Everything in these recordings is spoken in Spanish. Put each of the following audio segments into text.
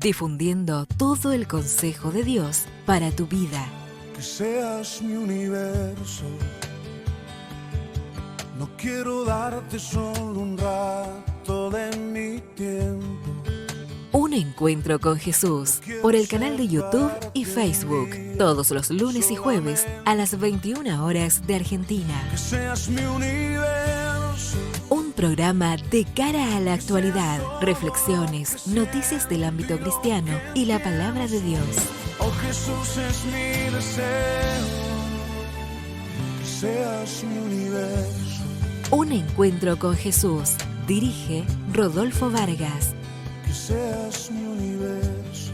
difundiendo todo el consejo de Dios para tu vida. Que seas mi universo. No quiero darte solo un rato de mi tiempo. Un encuentro con Jesús por el canal de YouTube y Facebook, todos los lunes y jueves a las 21 horas de Argentina. Que seas mi universo. Un programa de cara a la actualidad, reflexiones, noticias del ámbito cristiano y la palabra de Dios. Oh Jesús, es mi deseo. Que seas mi universo. Un encuentro con Jesús. Dirige Rodolfo Vargas. Que seas mi universo.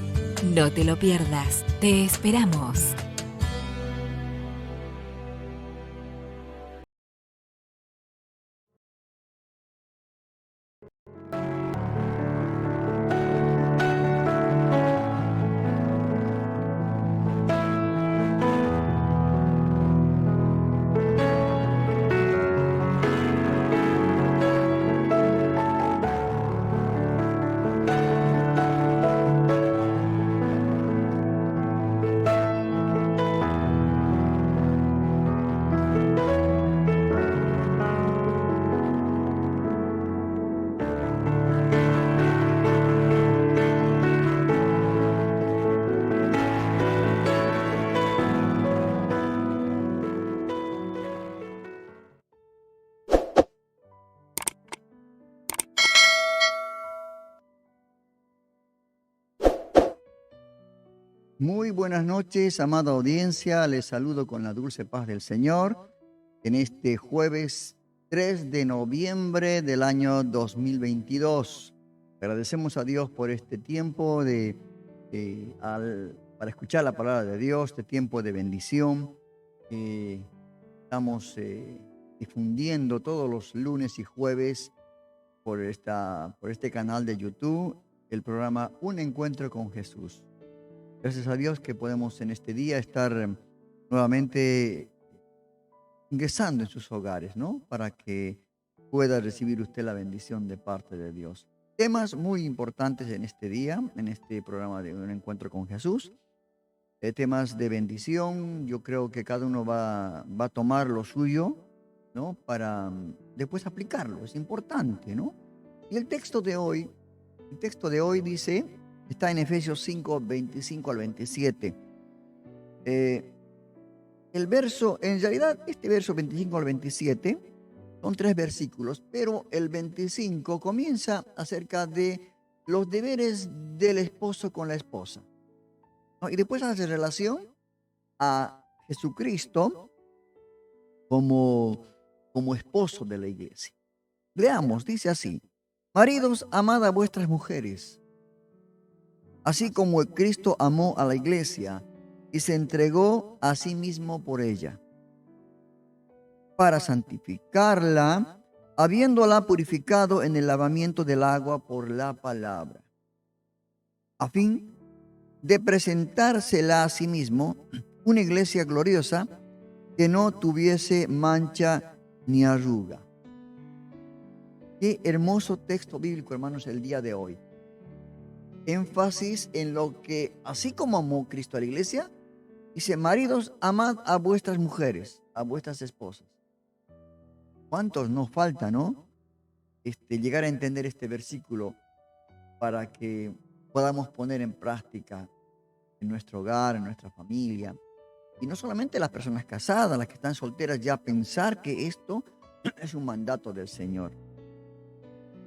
No te lo pierdas. Te esperamos. Muy buenas noches, amada audiencia. Les saludo con la dulce paz del Señor en este jueves 3 de noviembre del año 2022. Agradecemos a Dios por este tiempo para escuchar la palabra de Dios, este tiempo de bendición. Estamos difundiendo todos los lunes y jueves por este canal de YouTube el programa Un Encuentro con Jesús. Gracias a Dios que podemos en este día estar nuevamente ingresando en sus hogares, ¿no? Para que pueda recibir usted la bendición de parte de Dios. Temas muy importantes en este día, en este programa de Un Encuentro con Jesús. Temas de bendición. Yo creo que cada uno va a tomar lo suyo, ¿no? Para después aplicarlo. Es importante, ¿no? Y el texto de hoy dice... Está en Efesios 5, 25 al 27. En realidad, este verso 25 al 27 son 3 versículos, pero el 25 comienza acerca de los deberes del esposo con la esposa, ¿no? Y después hace relación a Jesucristo como esposo de la iglesia. Leamos, dice así: maridos, amad a vuestras mujeres, así como Cristo amó a la iglesia y se entregó a sí mismo por ella, para santificarla, habiéndola purificado en el lavamiento del agua por la palabra, a fin de presentársela a sí mismo una iglesia gloriosa que no tuviese mancha ni arruga. Qué hermoso texto bíblico, hermanos, el día de hoy. Énfasis en lo que, así como amó Cristo a la iglesia, dice: maridos, amad a vuestras mujeres, a vuestras esposas. ¿Cuántos nos falta, no? Llegar a entender este versículo para que podamos poner en práctica en nuestro hogar, en nuestra familia. Y no solamente las personas casadas, las que están solteras, ya pensar que esto es un mandato del Señor.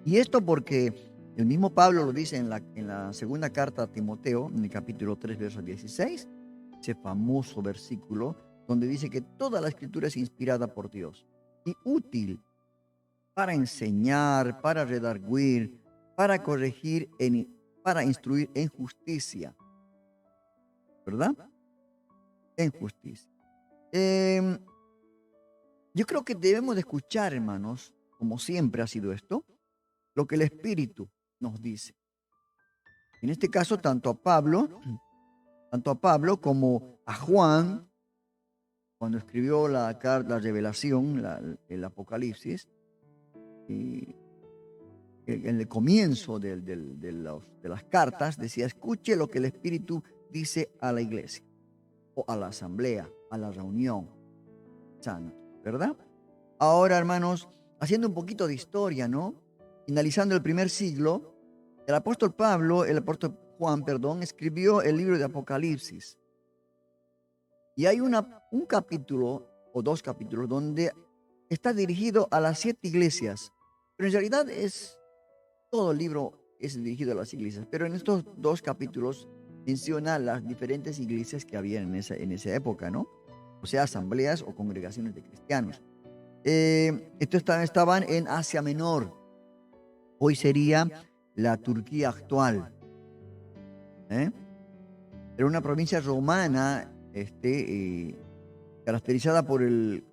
Y esto porque el mismo Pablo lo dice en la segunda carta a Timoteo, en el capítulo 3, verso 16, ese famoso versículo donde dice que toda la escritura es inspirada por Dios y útil para enseñar, para redarguir, para corregir, para instruir en justicia. ¿Verdad? En justicia. Yo creo que debemos de escuchar, hermanos, como siempre ha sido esto, lo que el Espíritu nos dice. En este caso, tanto a Pablo como a Juan, cuando escribió la revelación, el Apocalipsis, en el comienzo de las cartas, decía, escuche lo que el Espíritu dice a la iglesia, o a la asamblea, a la reunión santa, ¿verdad? Ahora, hermanos, haciendo un poquito de historia, ¿no? Finalizando el primer siglo, el apóstol Juan, perdón, escribió el libro de Apocalipsis. Y hay un capítulo o dos capítulos donde está dirigido a las 7 iglesias. Pero en realidad todo el libro es dirigido a las iglesias. Pero en estos 2 capítulos menciona las diferentes iglesias que había en esa época, ¿no? O sea, asambleas o congregaciones de cristianos. Estos estaban en Asia Menor. Hoy sería la Turquía actual. Era una provincia romana caracterizada por el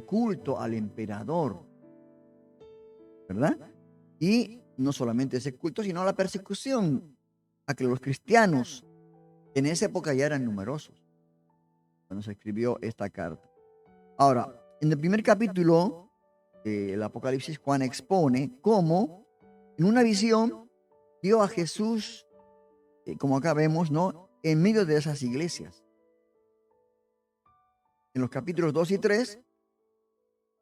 culto al emperador, ¿verdad? Y no solamente ese culto, sino la persecución a que los cristianos en esa época ya eran numerosos cuando se escribió esta carta. Ahora, en el primer capítulo del Apocalipsis, Juan expone cómo en una visión vio a Jesús, como acá vemos, ¿no?, en medio de esas iglesias. En los capítulos 2 y 3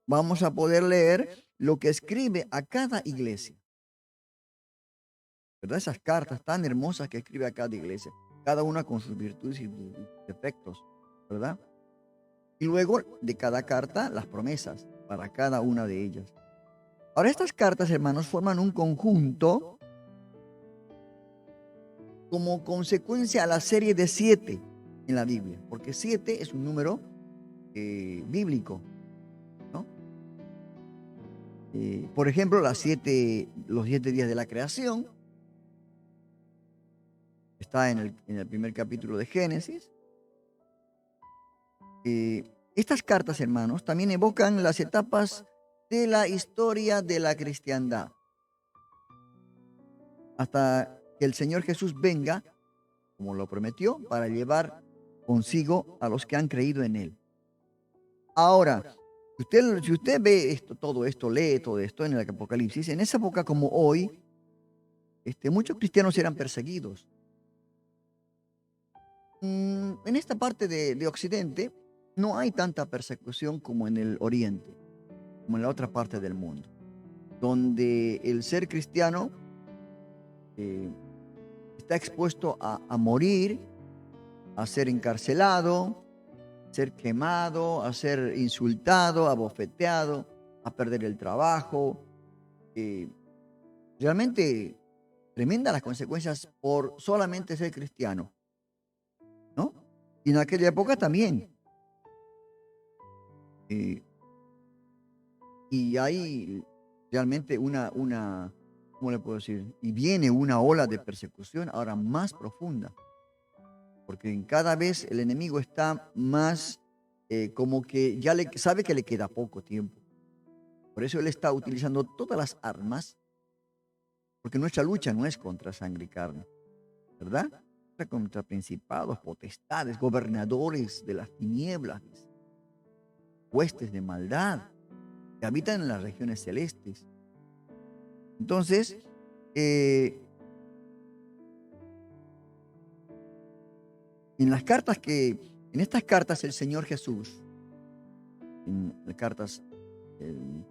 vamos a poder leer lo que escribe a cada iglesia, ¿verdad? Esas cartas tan hermosas que escribe a cada iglesia, cada una con sus virtudes y defectos, ¿verdad? Y luego de cada carta, las promesas para cada una de ellas. Ahora, estas cartas, hermanos, forman un conjunto como consecuencia a la serie de 7 en la Biblia, porque 7 es un número bíblico, ¿no? Por ejemplo, los 7 días de la creación, está en el primer capítulo de Génesis. Estas cartas, hermanos, también evocan las etapas de la historia de la cristiandad, hasta que el Señor Jesús venga, como lo prometió, para llevar consigo a los que han creído en Él. Ahora, si usted ve todo esto, lee todo esto en el Apocalipsis, en esa época como hoy, muchos cristianos eran perseguidos. En esta parte de Occidente no hay tanta persecución como en el Oriente, como en la otra parte del mundo, donde el ser cristiano está expuesto a morir, a ser encarcelado, a ser quemado, a ser insultado, abofeteado, a perder el trabajo. Realmente tremendas las consecuencias por solamente ser cristiano, ¿no? Y en aquella época también. Y hay realmente ¿cómo le puedo decir? Y viene una ola de persecución ahora más profunda, porque en cada vez el enemigo está más como que ya sabe que le queda poco tiempo. Por eso él está utilizando todas las armas, porque nuestra lucha no es contra sangre y carne, ¿verdad? Es contra principados, potestades, gobernadores de las tinieblas, huestes de maldad que habitan en las regiones celestes. Entonces, en estas cartas el Señor Jesús, en las cartas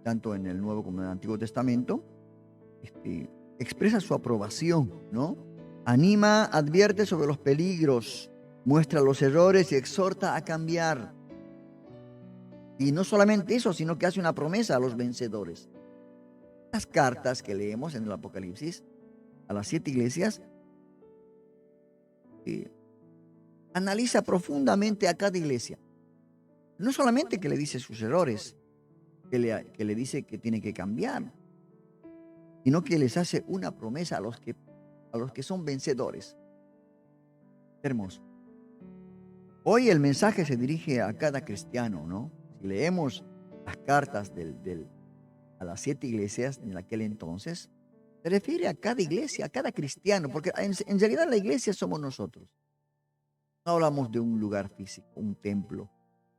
tanto en el Nuevo como en el Antiguo Testamento, expresa su aprobación, ¿no? Anima, advierte sobre los peligros, muestra los errores y exhorta a cambiar. Y no solamente eso, sino que hace una promesa a los vencedores. Las cartas que leemos en el Apocalipsis a las 7 iglesias analiza profundamente a cada iglesia. No solamente que le dice sus errores, que le dice que tiene que cambiar, sino que les hace una promesa a los que son vencedores. Hermoso. Hoy el mensaje se dirige a cada cristiano, ¿no? Si leemos las cartas a las 7 iglesias en aquel entonces, se refiere a cada iglesia, a cada cristiano, porque en realidad la iglesia somos nosotros. No hablamos de un lugar físico, un templo,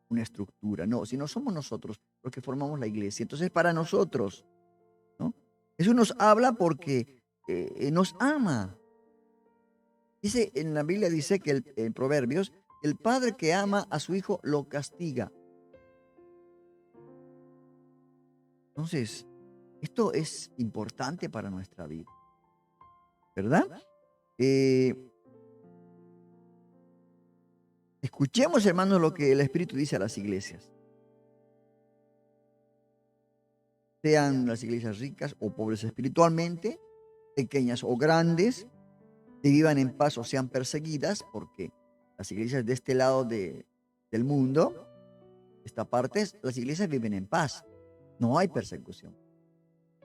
una estructura, no, sino somos nosotros los que formamos la iglesia. Entonces, para nosotros, ¿no? Jesús nos habla porque nos ama. Dice, en la Biblia dice que en Proverbios, el padre que ama a su hijo lo castiga. Entonces, esto es importante para nuestra vida, ¿verdad? Escuchemos, hermanos, lo que el Espíritu dice a las iglesias. Sean las iglesias ricas o pobres espiritualmente, pequeñas o grandes, que vivan en paz o sean perseguidas, porque las iglesias de este lado del mundo, esta parte, las iglesias viven en paz. No hay persecución.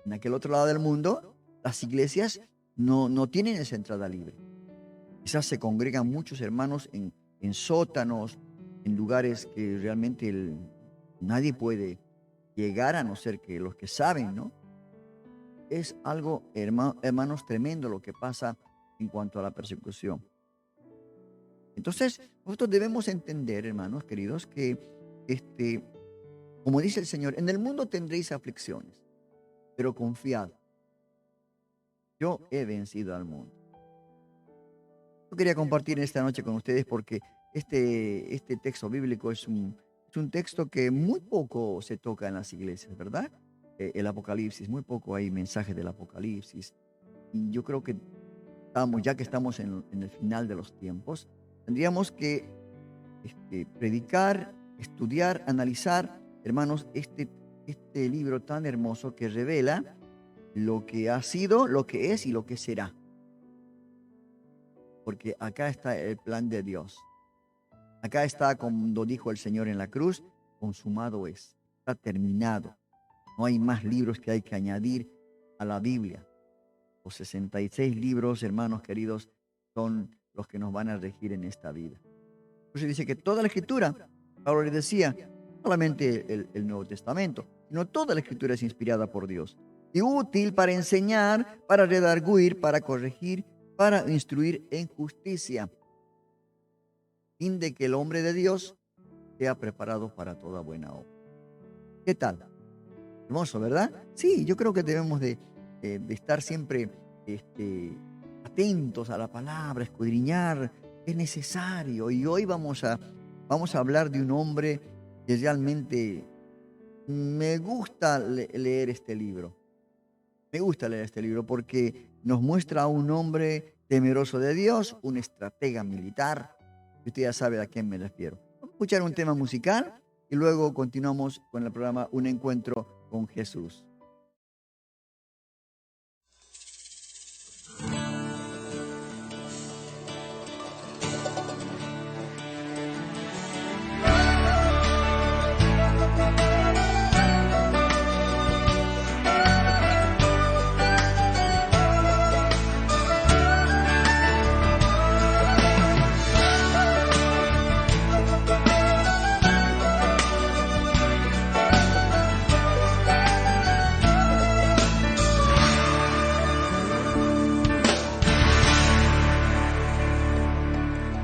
En aquel otro lado del mundo, las iglesias no tienen esa entrada libre. Quizás se congregan muchos hermanos en sótanos, en lugares que realmente nadie puede llegar, a no ser que los que saben, ¿no? Es algo, hermanos, tremendo lo que pasa en cuanto a la persecución. Entonces, nosotros debemos entender, hermanos queridos, que como dice el Señor, en el mundo tendréis aflicciones, pero confiad, yo he vencido al mundo. Yo quería compartir esta noche con ustedes porque este texto bíblico es un texto que muy poco se toca en las iglesias, ¿verdad? El Apocalipsis, muy poco hay mensajes del Apocalipsis. Y yo creo que ya que estamos en el final de los tiempos, tendríamos que predicar, estudiar, analizar, hermanos, este libro tan hermoso que revela lo que ha sido, lo que es y lo que será. Porque acá está el plan de Dios. Acá está, como dijo el Señor en la cruz, consumado es, está terminado. No hay más libros que hay que añadir a la Biblia. Los 66 libros, hermanos queridos, son los que nos van a regir en esta vida. Entonces dice que toda la Escritura, Pablo le decía, no solamente el Nuevo Testamento, sino toda la Escritura es inspirada por Dios y útil para enseñar, para redarguir, para corregir, para instruir en justicia, fin de que el hombre de Dios sea preparado para toda buena obra. ¿Qué tal? Hermoso, ¿verdad? Sí, yo creo que debemos de estar siempre atentos a la palabra, escudriñar, es necesario. Y hoy vamos a hablar de un hombre que realmente me gusta leer este libro. Me gusta leer este libro porque nos muestra a un hombre temeroso de Dios, un estratega militar. Usted ya sabe a quién me refiero. Vamos a escuchar un tema musical y luego continuamos con el programa Un Encuentro con Jesús.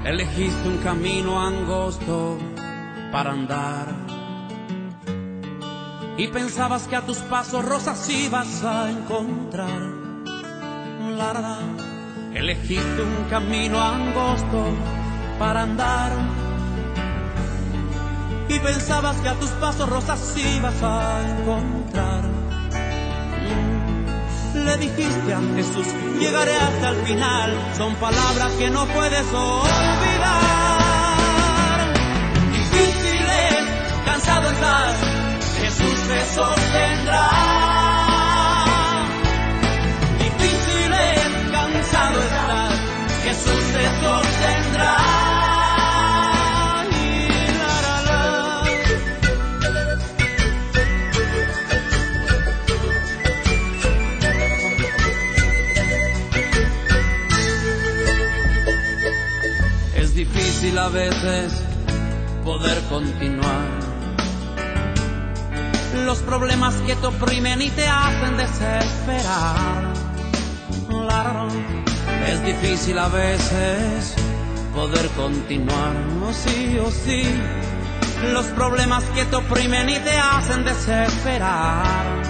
Elegiste un camino angosto para andar y pensabas que a tus pasos rosas ibas a encontrar. La verdad, elegiste un camino angosto para andar y pensabas que a tus pasos rosas ibas a encontrar. Le dijiste a Jesús, llegaré hasta el final. Son palabras que no puedes olvidar. Difíciles, cansado estás, Jesús te sostendrá. Difíciles, cansado estás, Jesús te sostendrá. Difícil a veces poder continuar. Los problemas que te oprimen y te hacen desesperar. Claro, es difícil a veces poder continuar. Oh sí, oh sí. Los problemas que te oprimen y te hacen desesperar.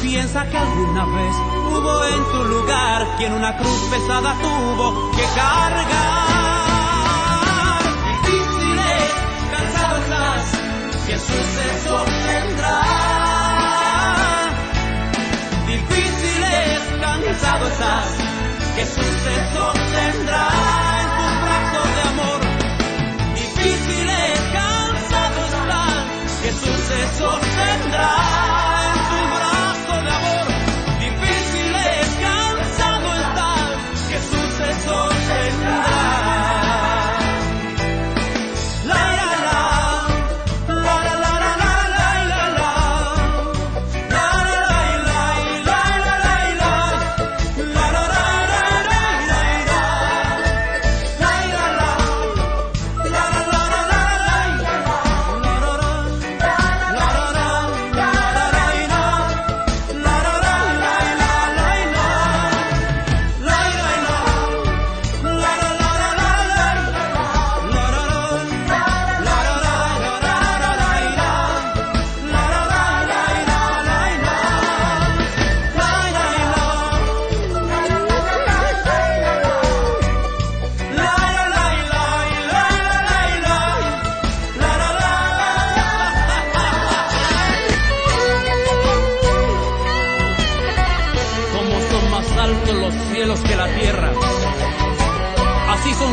Piensa que alguna vez hubo en tu lugar quien una cruz pesada tuvo que cargar. Difícil es, cansado estás, Jesús te sostendrá. Difícil es, cansado estás, Jesús te sostendrá en tus brazos de amor. Difícil es, cansado estás, Jesús te sostendrá.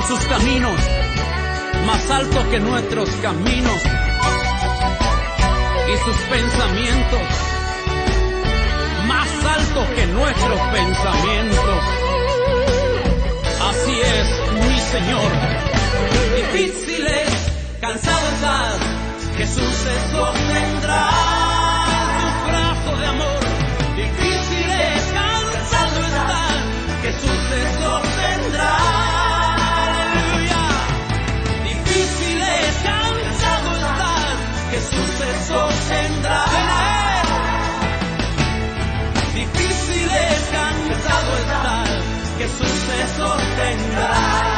Sus caminos, más altos que nuestros caminos, y sus pensamientos, más altos que nuestros pensamientos. Así es, mi Señor. Difícil es, cansado estás, Jesús te sostendrá en tus brazos de amor. Difícil es, cansado estás, Jesús te sostendrá. Jesús te sostendrá. Difícil es, cansado estar, Jesús te sostendrá.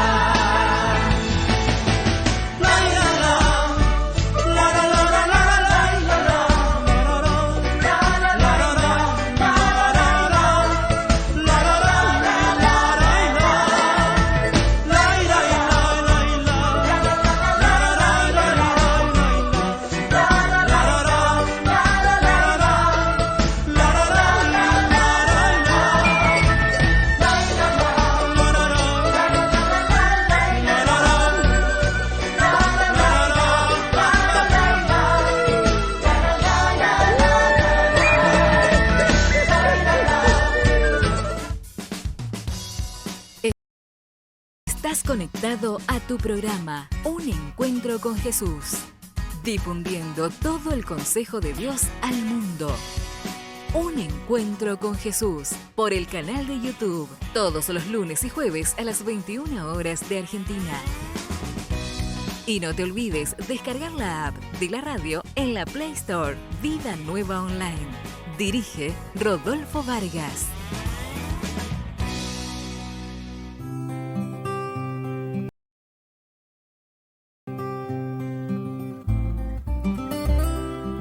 Estás conectado a tu programa Un Encuentro con Jesús, difundiendo todo el consejo de Dios al mundo. Un Encuentro con Jesús por el canal de YouTube, todos los lunes y jueves a las 21 horas de Argentina. Y no te olvides descargar la app de la radio en la Play Store. Vida Nueva Online. Dirige Rodolfo Vargas.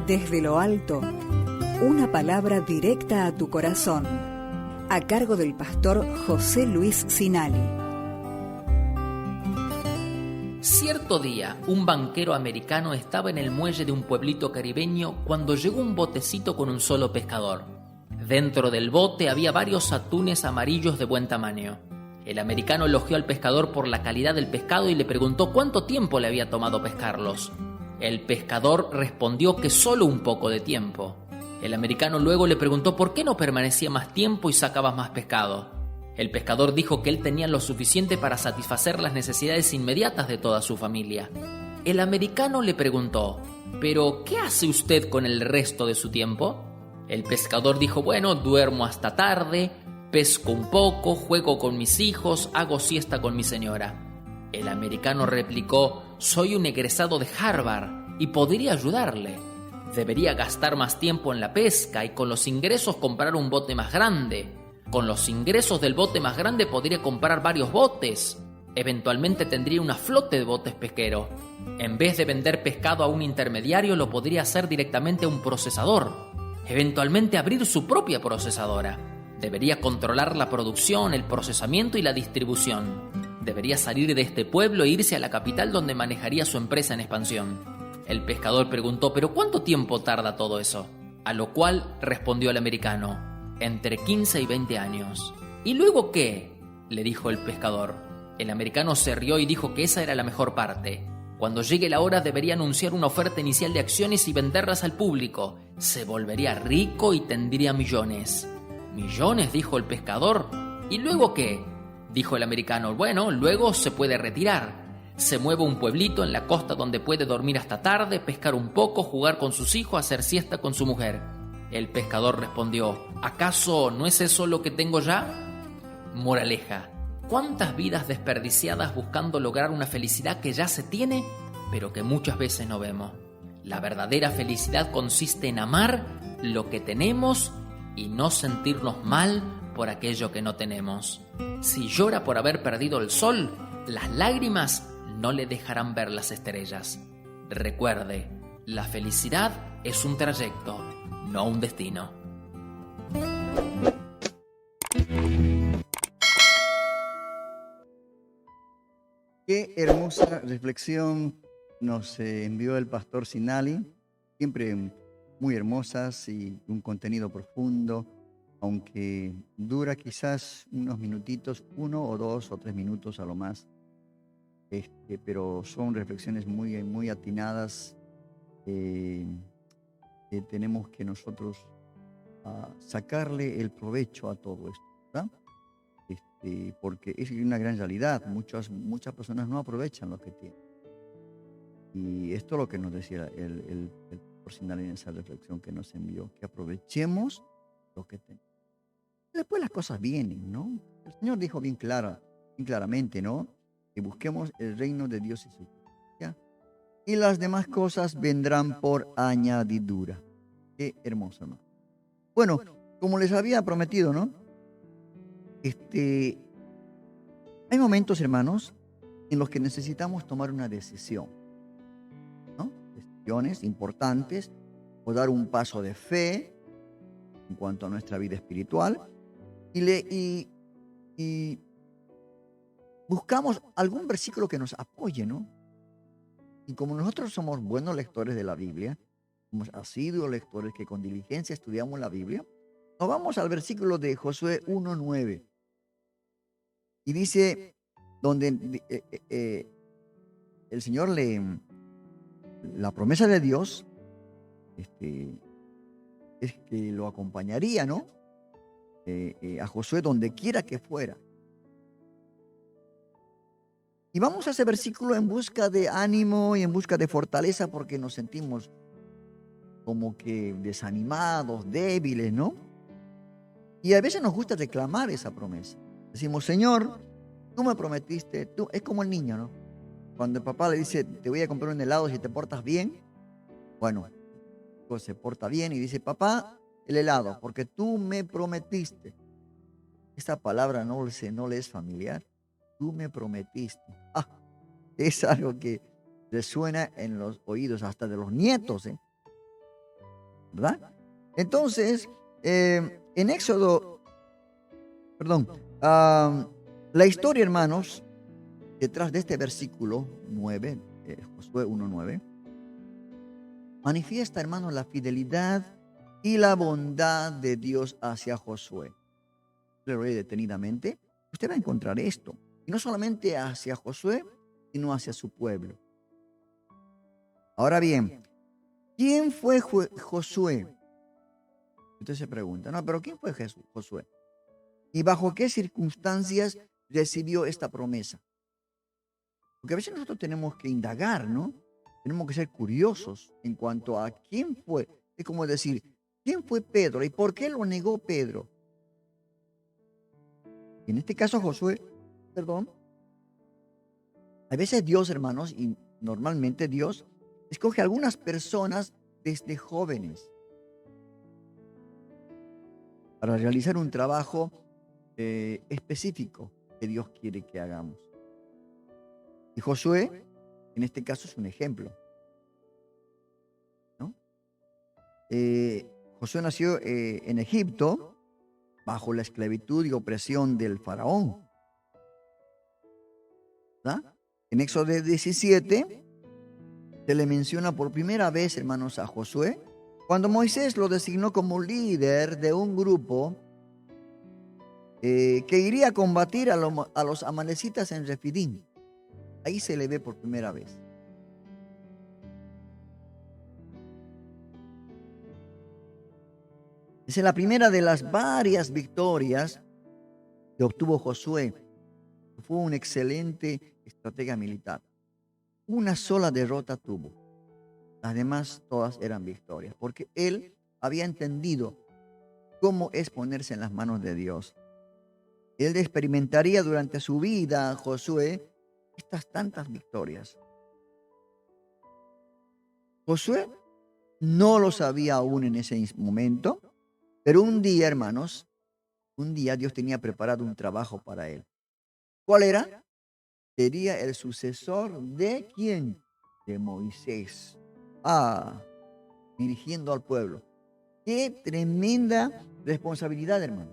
Desde lo alto, una palabra directa a tu corazón, a cargo del pastor José Luis Sinali. Cierto día, un banquero americano estaba en el muelle de un pueblito caribeño cuando llegó un botecito con un solo pescador. Dentro del bote había varios atunes amarillos de buen tamaño. El americano elogió al pescador por la calidad del pescado y le preguntó cuánto tiempo le había tomado pescarlos. El pescador respondió que solo un poco de tiempo. El americano luego le preguntó por qué no permanecía más tiempo y sacaba más pescado. El pescador dijo que él tenía lo suficiente para satisfacer las necesidades inmediatas de toda su familia. El americano le preguntó, ¿pero qué hace usted con el resto de su tiempo? El pescador dijo, bueno, duermo hasta tarde, pesco un poco, juego con mis hijos, hago siesta con mi señora. El americano replicó, soy un egresado de Harvard y podría ayudarle. Debería gastar más tiempo en la pesca y con los ingresos comprar un bote más grande. Con los ingresos del bote más grande podría comprar varios botes. Eventualmente tendría una flota de botes pesqueros. En vez de vender pescado a un intermediario, lo podría hacer directamente a un procesador. eventualmente abrir su propia procesadora. Debería controlar la producción, el procesamiento y la distribución. Debería salir de este pueblo e irse a la capital donde manejaría su empresa en expansión. El pescador preguntó, ¿pero cuánto tiempo tarda todo eso? A lo cual respondió el americano, entre 15 y 20 años. ¿Y luego qué?, le dijo el pescador. El americano se rió y dijo que esa era la mejor parte. Cuando llegue la hora debería anunciar una oferta inicial de acciones y venderlas al público. Se volvería rico y tendría millones. ¿Millones?, dijo el pescador. ¿Y luego qué?, dijo el americano. Bueno, luego se puede retirar. Se mueve a un pueblito en la costa donde puede dormir hasta tarde, pescar un poco, jugar con sus hijos, hacer siesta con su mujer. El pescador respondió, ¿acaso no es eso lo que tengo ya? Moraleja, ¿cuántas vidas desperdiciadas buscando lograr una felicidad que ya se tiene, pero que muchas veces no vemos? La verdadera felicidad consiste en amar lo que tenemos y no sentirnos mal por aquello que no tenemos. Si llora por haber perdido el sol, las lágrimas no le dejarán ver las estrellas. Recuerde, la felicidad es un trayecto, no un destino. Qué hermosa reflexión nos envió el pastor Sinali, siempre muy hermosas y un contenido profundo, aunque dura quizás unos minutitos, 1 o 2 o 3 minutos a lo más, pero son reflexiones muy atinadas que tenemos que nosotros sacarle el provecho a todo esto, ¿verdad? Porque es una gran realidad. Muchas personas no aprovechan lo que tienen. Y esto es lo que nos decía el profesional en esa reflexión que nos envió, que aprovechemos lo que tenemos. Y después las cosas vienen, ¿no? El Señor dijo bien claramente, ¿no? Que busquemos el reino de Dios y su justicia, y las demás cosas vendrán por añadidura. Qué hermoso, ¿no? Bueno, como les había prometido, ¿no? Hay momentos, hermanos, en los que necesitamos tomar una decisión, ¿no? Decisiones importantes, o dar un paso de fe en cuanto a nuestra vida espiritual, y buscamos algún versículo que nos apoye, ¿no? Y como nosotros somos buenos lectores de la Biblia, somos asiduos lectores que con diligencia estudiamos la Biblia, nos vamos al versículo de Josué 1:9. Y dice, donde el Señor la promesa de Dios es que lo acompañaría, ¿no? A Josué donde quiera que fuera. Y vamos a ese versículo en busca de ánimo y en busca de fortaleza, porque nos sentimos como que desanimados, débiles, ¿no? Y a veces nos gusta reclamar esa promesa. Decimos, Señor, tú me prometiste, es como el niño, ¿no? Cuando el papá le dice, te voy a comprar un helado si te portas bien. Bueno, pues se porta bien y dice, papá, el helado, porque tú me prometiste. Esta palabra no le es familiar. Tú me prometiste. Es algo que resuena en los oídos hasta de los nietos, ¿verdad? Entonces, en Éxodo, la historia, hermanos, detrás de este versículo 9, Josué 1:9, manifiesta, hermanos, la fidelidad y la bondad de Dios hacia Josué. Lo leí detenidamente. Usted va a encontrar esto. Y no solamente hacia Josué, sino hacia su pueblo. Ahora bien, ¿quién fue Josué? Usted se pregunta, no, pero ¿quién fue Josué? ¿Y bajo qué circunstancias recibió esta promesa? Porque a veces nosotros tenemos que indagar, ¿no? Tenemos que ser curiosos en cuanto a quién fue. Es como decir, ¿quién fue Pedro? ¿Y por qué lo negó Pedro? En este caso Josué, a veces Dios, hermanos, y normalmente Dios escoge a algunas personas desde jóvenes para realizar un trabajo específico que Dios quiere que hagamos. Y Josué, en este caso, es un ejemplo, ¿no? Josué nació en Egipto bajo la esclavitud y opresión del faraón. ¿Verdad? En Éxodo 17 se le menciona por primera vez, hermanos, a Josué, cuando Moisés lo designó como líder de un grupo que iría a combatir a los amalecitas en Refidim. Ahí se le ve por primera vez. Esa es la primera de las varias victorias que obtuvo Josué. Fue un excelente estratega militar. Una sola derrota tuvo. Las demás todas eran victorias, porque él había entendido cómo es ponerse en las manos de Dios. Él experimentaría durante su vida, Josué, estas tantas victorias. Josué no lo sabía aún en ese momento, pero un día, hermanos, un día Dios tenía preparado un trabajo para él. ¿Cuál era? Sería el sucesor de ¿quién? De Moisés. Dirigiendo al pueblo. Qué tremenda responsabilidad, hermano.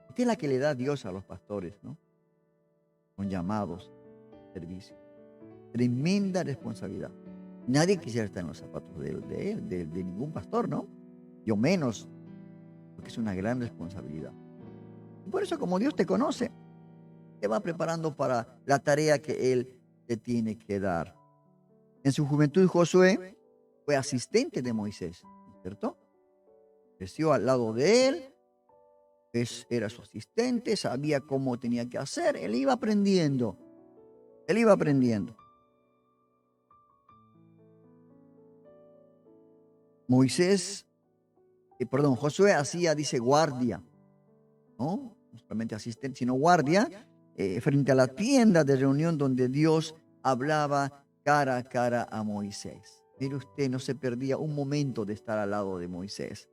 Esta es la que le da Dios a los pastores, ¿no? Con llamados, servicio. Tremenda responsabilidad. Nadie quisiera estar en los zapatos de él, de ningún pastor, ¿no? Yo menos, porque es una gran responsabilidad. Y por eso, como Dios te conoce, te va preparando para la tarea que Él te tiene que dar. En su juventud, Josué fue asistente de Moisés, ¿cierto? Creció al lado de él, era su asistente, sabía cómo tenía que hacer, él iba aprendiendo. Josué hacía, dice, guardia, ¿no? No solamente asistente, sino guardia, frente a la tienda de reunión donde Dios hablaba cara a cara a Moisés. Mire usted, no se perdía un momento de estar al lado de Moisés.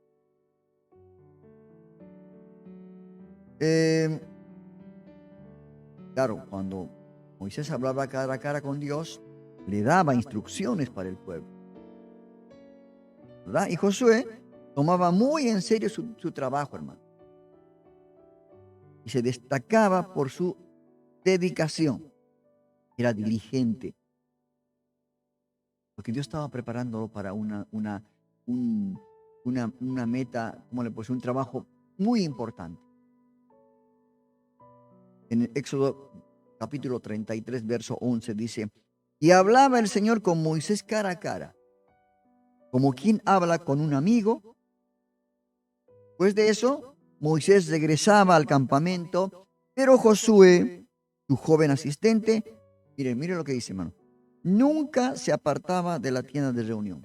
Claro, cuando Moisés hablaba cara a cara con Dios, le daba instrucciones para el pueblo, ¿verdad? Y Josué tomaba muy en serio su trabajo, hermano. Y se destacaba por su dedicación. Era diligente. Porque Dios estaba preparándolo para una meta, ¿cómo le puedo decir? Un trabajo muy importante. En el Éxodo capítulo 33, verso 11 dice, y hablaba el Señor con Moisés cara a cara, como quien habla con un amigo. Después de eso, Moisés regresaba al campamento, pero Josué, su joven asistente, mire lo que dice, hermano, nunca se apartaba de la tienda de reunión.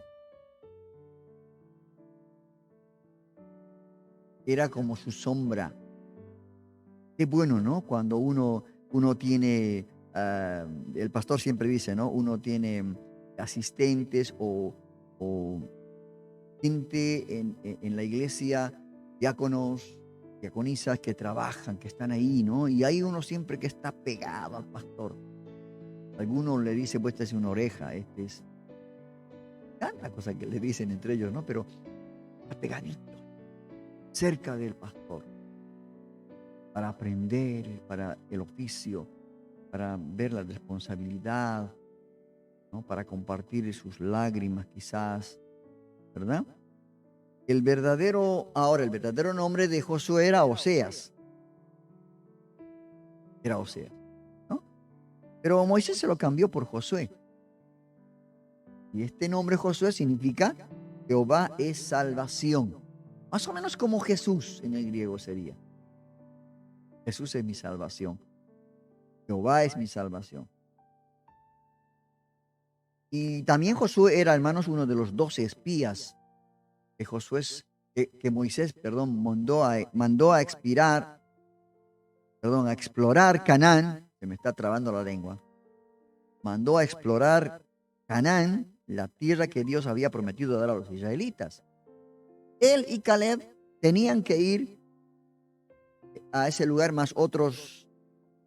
Era como su sombra. Qué bueno, ¿no? Cuando uno tiene, el pastor siempre dice, ¿no? Uno tiene asistentes o gente en la iglesia, diáconos, diaconisas que trabajan, que están ahí, ¿no? Y hay uno siempre que está pegado al pastor. Algunos le dicen, pues esta es una oreja, este es tanta cosa que le dicen entre ellos, ¿no? Pero está pegadito, cerca del pastor, para aprender, para el oficio, para ver la responsabilidad, ¿no? Para compartir sus lágrimas quizás, ¿verdad? El verdadero nombre de Josué era Oseas. Era Oseas, ¿no? Pero Moisés se lo cambió por Josué. Y este nombre Josué significa Jehová es salvación. Más o menos como Jesús en el griego sería. Jesús es mi salvación. Jehová es mi salvación. Y también Josué era, hermanos, uno de los 12 espías que Moisés mandó a explorar Canaán. Se me está trabando la lengua. Mandó a explorar Canaán, la tierra que Dios había prometido dar a los israelitas. Él y Caleb tenían que ir a ese lugar, más otros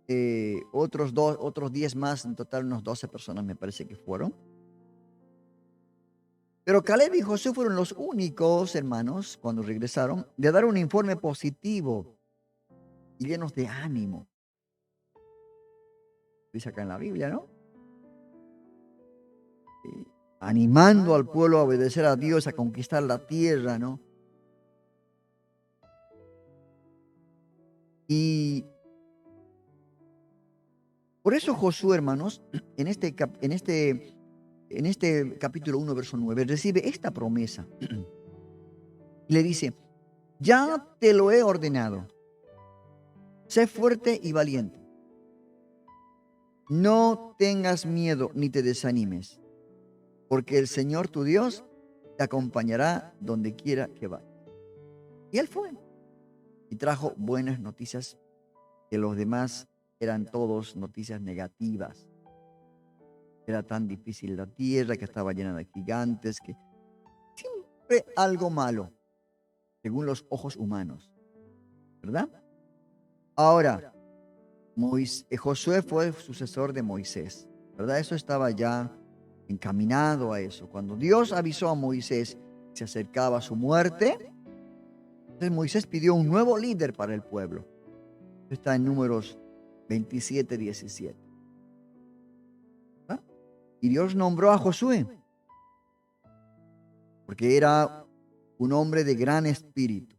10 más, en total unos 12 personas me parece que fueron. Pero Caleb y Josué fueron los únicos hermanos, cuando regresaron, de dar un informe positivo y llenos de ánimo. Dice acá en la Biblia, ¿no? Animando al pueblo a obedecer a Dios, a conquistar la tierra, ¿no? Y por eso Josué, hermanos, en este capítulo 1, verso 9, recibe esta promesa. Y le dice, ya te lo he ordenado, sé fuerte y valiente. No tengas miedo ni te desanimes, porque el Señor tu Dios te acompañará donde quiera que vayas. Y él fue y trajo buenas noticias, que los demás eran todos noticias negativas. Era tan difícil la tierra, que estaba llena de gigantes, que siempre algo malo, según los ojos humanos, ¿verdad? Ahora, Josué fue sucesor de Moisés, ¿verdad? Eso estaba ya encaminado a eso. Cuando Dios avisó a Moisés que se acercaba su muerte, entonces Moisés pidió un nuevo líder para el pueblo. Esto está en Números 27, 17. ¿verdad? Y Dios nombró a Josué, porque era un hombre de gran espíritu,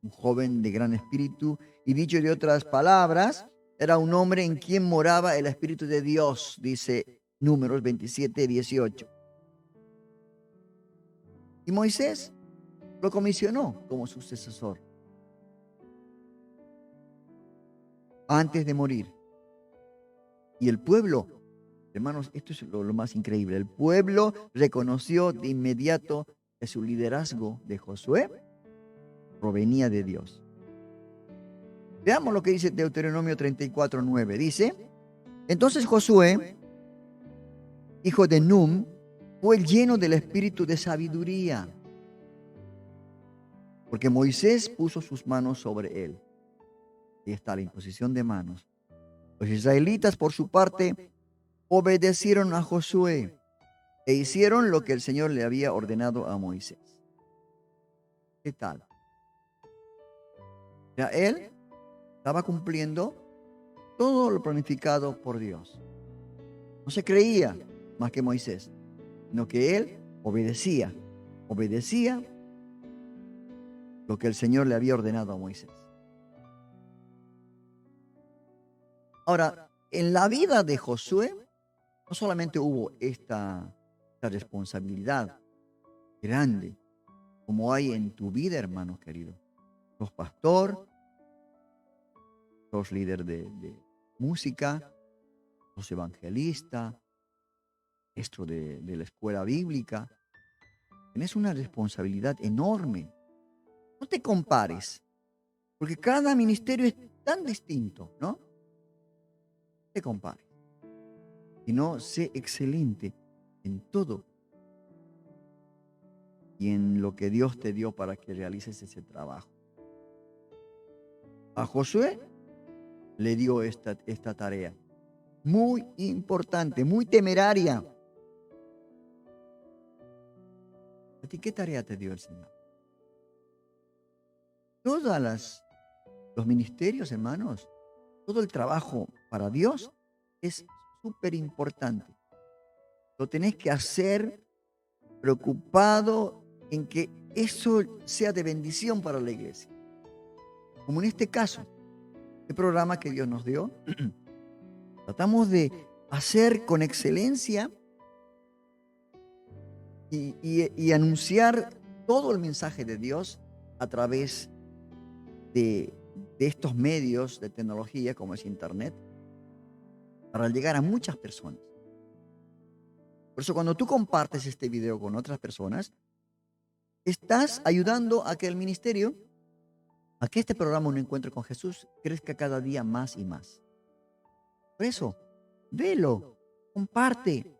un joven de gran espíritu, y dicho de otras palabras, era un hombre en quien moraba el Espíritu de Dios, dice Números 27, 18. Y Moisés lo comisionó como su sucesor antes de morir. Y el pueblo, hermanos, esto es lo más increíble, el pueblo reconoció de inmediato que su liderazgo de Josué provenía de Dios. Veamos lo que dice Deuteronomio 34, 9. Dice, entonces Josué, hijo de Num, fue lleno del espíritu de sabiduría, porque Moisés puso sus manos sobre él. Ahí está la imposición de manos. Los israelitas, por su parte, obedecieron a Josué e hicieron lo que el Señor le había ordenado a Moisés. ¿Qué tal? Ya él estaba cumpliendo todo lo planificado por Dios. No se creía más que Moisés, sino que él obedecía lo que el Señor le había ordenado a Moisés. Ahora, en la vida de Josué, no solamente hubo esta responsabilidad grande, como hay en tu vida, hermanos queridos. Sos pastor, sos líder de música, sos evangelista, maestro de la escuela bíblica. Tenés una responsabilidad enorme. No te compares, porque cada ministerio es tan distinto, ¿no? No te compares, sino sé excelente en todo y en lo que Dios te dio para que realices ese trabajo. A Josué le dio esta tarea muy importante, muy temeraria. ¿A ti qué tarea te dio el Señor? Todos los ministerios, hermanos, todo el trabajo para Dios es súper importante. Lo tenés que hacer preocupado en que eso sea de bendición para la iglesia. Como en este caso, el programa que Dios nos dio, tratamos de hacer con excelencia y anunciar todo el mensaje de Dios a través de estos medios de tecnología como es Internet, para llegar a muchas personas. Por eso cuando tú compartes este video con otras personas, estás ayudando a que el ministerio, a que este programa Un Encuentro con Jesús crezca cada día más y más. Por eso, velo, comparte,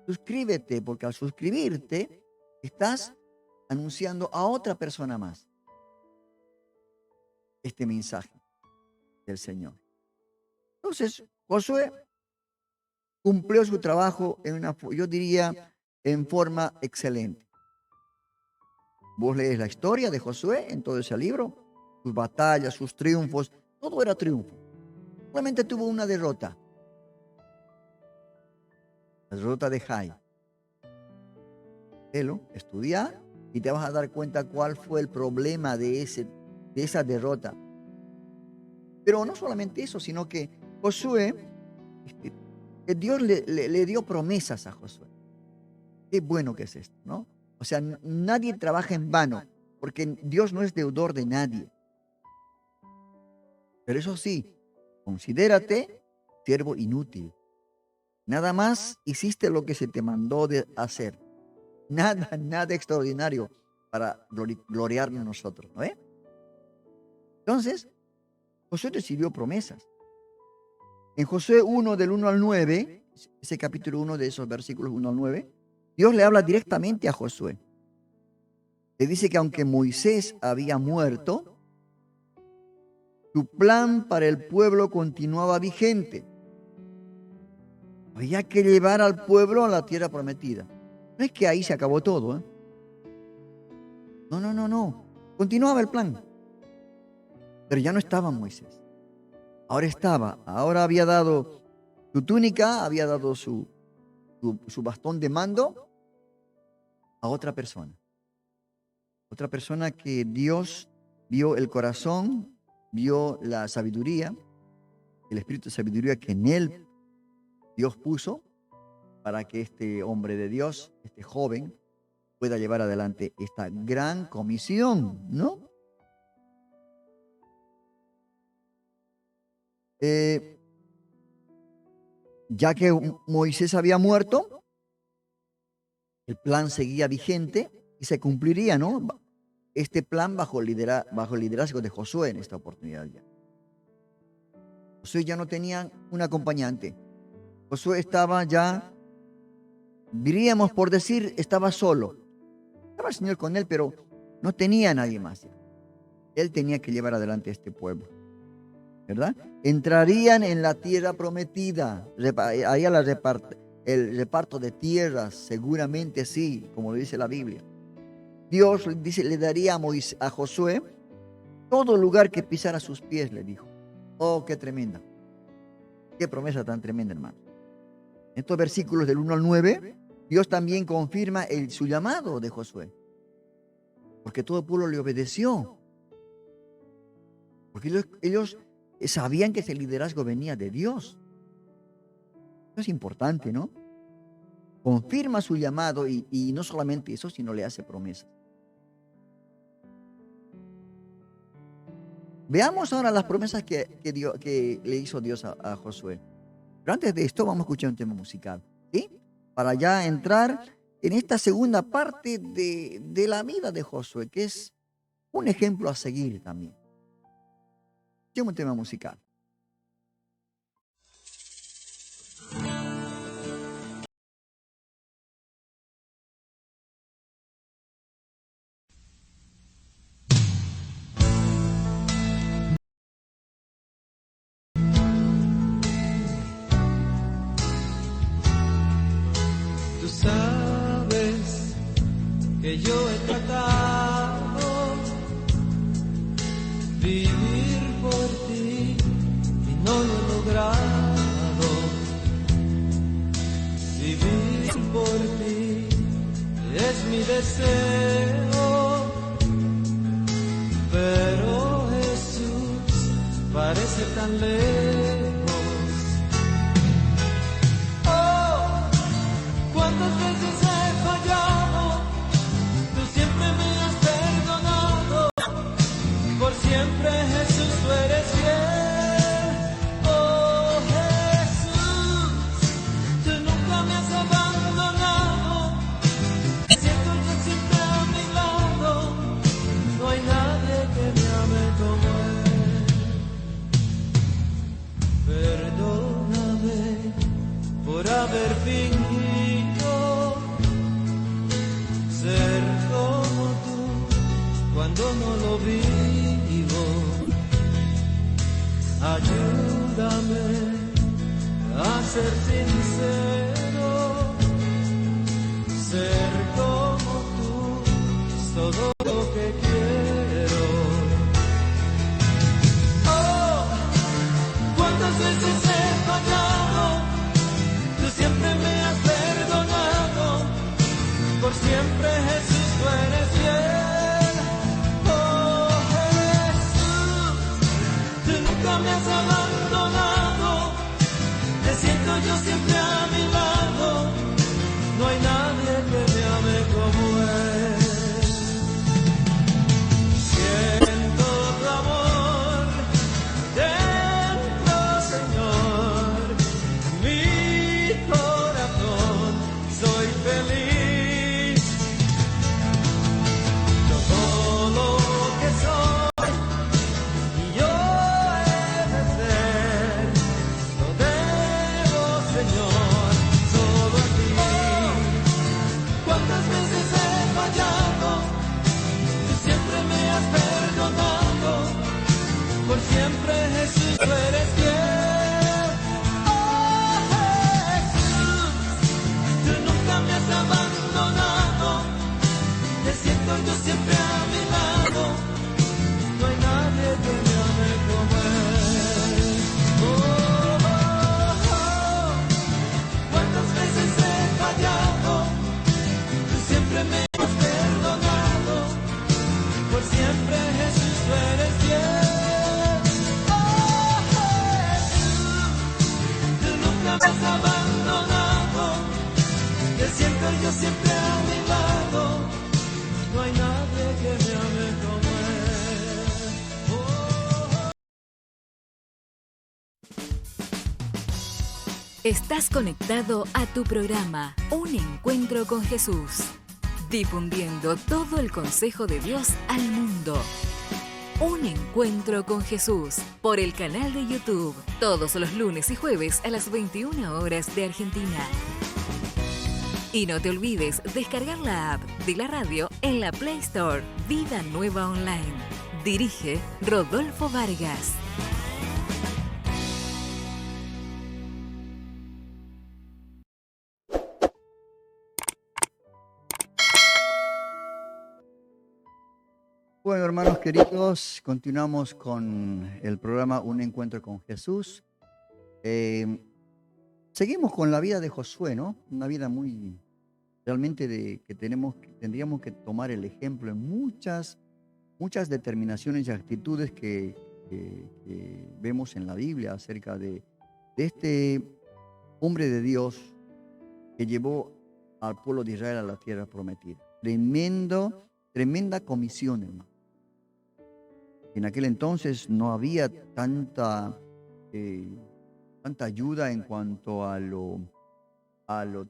suscríbete, porque al suscribirte estás anunciando a otra persona más este mensaje del Señor. Entonces, Josué cumplió su trabajo yo diría, en forma excelente. Vos lees la historia de Josué en todo ese libro, sus batallas, sus triunfos, todo era triunfo. Solamente tuvo una derrota. La derrota de Jai. Estudia y te vas a dar cuenta cuál fue el problema de esa derrota. Pero no solamente eso, sino que Josué, Dios le dio promesas a Josué. Qué bueno que es esto, ¿no? O sea, nadie trabaja en vano, porque Dios no es deudor de nadie. Pero eso sí, considérate siervo inútil. Nada más hiciste lo que se te mandó de hacer. Nada extraordinario para gloriarnos nosotros, ¿no? Entonces, Josué recibió promesas. En Josué 1, del 1 al 9, ese capítulo 1 de esos versículos 1 al 9, Dios le habla directamente a Josué. Le dice que aunque Moisés había muerto, su plan para el pueblo continuaba vigente. Había que llevar al pueblo a la tierra prometida. No es que ahí se acabó todo, ¿eh? No. Continuaba el plan. Pero ya no estaba Moisés. Ahora había dado su túnica, había dado su bastón de mando a otra persona. Otra persona que Dios vio el corazón, vio la sabiduría, el espíritu de sabiduría que en él Dios puso para que este hombre de Dios, este joven, pueda llevar adelante esta gran comisión, ¿no? Ya que Moisés había muerto, el plan seguía vigente y se cumpliría, ¿no? Este plan bajo el liderazgo de Josué en esta oportunidad ya. Josué ya no tenía un acompañante. Josué estaba ya, diríamos por decir, estaba solo. Estaba el Señor con él, pero no tenía a nadie más. Él tenía que llevar adelante este pueblo, ¿verdad? Entrarían en la tierra prometida. Haría el reparto de tierras, seguramente sí, como lo dice la Biblia. Dios le daría a Josué todo lugar que pisara sus pies, le dijo. Oh, qué tremenda. Qué promesa tan tremenda, hermano. En estos versículos del 1 al 9, Dios también confirma su llamado de Josué. Porque todo el pueblo le obedeció. Porque ellos sabían que ese liderazgo venía de Dios. Eso es importante, ¿no? Confirma su llamado y no solamente eso, sino le hace promesas. Veamos ahora las promesas que le hizo Dios a Josué. Pero antes de esto vamos a escuchar un tema musical, ¿sí? Para ya entrar en esta segunda parte de la vida de Josué, que es un ejemplo a seguir también. Escuchemos un tema musical. Sabes que yo he tratado vivir por ti y no lo he logrado. Vivir por ti es mi deseo, pero Jesús parece tan lejos. ¿Cuántas veces he fallado? Tú siempre me has perdonado. Por siempre, Jesús, tú eres fiel. Oh, Jesús, tú nunca me has abandonado. Me siento yo siempre a mi lado. No hay nadie que me ame como Él. Perdóname por haber fingido ser como tú cuando no lo vivo. Ayúdame a ser sincero, ser como tú es todo Cuántas veces he fallado, tú siempre me has perdonado. Por siempre, Jesús, tú eres fiel. Oh, Jesús, tú nunca me has abandonado. Te siento yo siempre a mi lado. No hay nadie que me ame como Él. Siento tu amor dentro, Señor. Mi corazón, soy feliz. Yo todo lo que soy y yo he de ser, lo debo, Señor, solo a ti. Cuántas veces he fallado, tú siempre me has perdonado. Por siempre, Jesús, tú eres fiel. Oh, Jesús, tú nunca me has abandonado. Te siento yo siempre a mi lado. No hay nadie que me ame como Él. Oh, oh, oh. Cuántas veces he fallado, tú siempre me has perdonado. Por siempre, Jesús, tú eres fiel. Oh, Jesús, tú nunca me has abandonado. Te siento yo siempre a mi lado. No hay nadie que me ame como Él. Oh, Estás conectado a tu programa Un Encuentro con Jesús, difundiendo todo el consejo de Dios al mundo. Un Encuentro con Jesús por el canal de YouTube, todos los lunes y jueves a las 21 horas de Argentina. Y no te olvides descargar la app de la radio en la Play Store. Vida Nueva Online. Dirige Rodolfo Vargas. Bueno, hermanos queridos, continuamos con el programa Un Encuentro con Jesús. Seguimos con la vida de Josué, ¿no? Una vida muy realmente que tendríamos que tomar el ejemplo en muchas determinaciones y actitudes que vemos en la Biblia acerca de este hombre de Dios que llevó al pueblo de Israel a la tierra prometida. Tremenda comisión, hermano. En aquel entonces no había tanta ayuda en cuanto a lo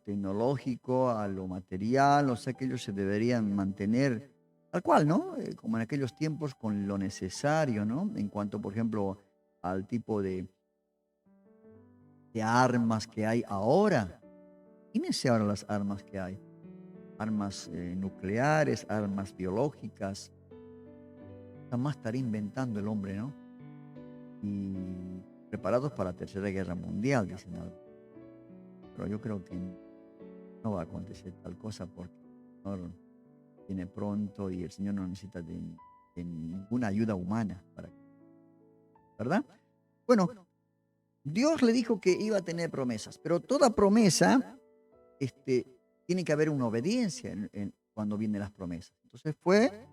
tecnológico, a lo material, o sea que ellos se deberían mantener tal cual, ¿no? Como en aquellos tiempos con lo necesario, ¿no? En cuanto, por ejemplo, al tipo de armas que hay ahora. Imagínense ahora las armas que hay. Armas nucleares, armas biológicas. Jamás estaría inventando el hombre, ¿no? Y preparados para la Tercera Guerra Mundial, dicen algo. Pero yo creo que no va a acontecer tal cosa porque el Señor viene pronto y el Señor no necesita de ninguna ayuda humana, ¿verdad? Bueno, Dios le dijo que iba a tener promesas, pero toda promesa tiene que haber una obediencia cuando vienen las promesas. Entonces fue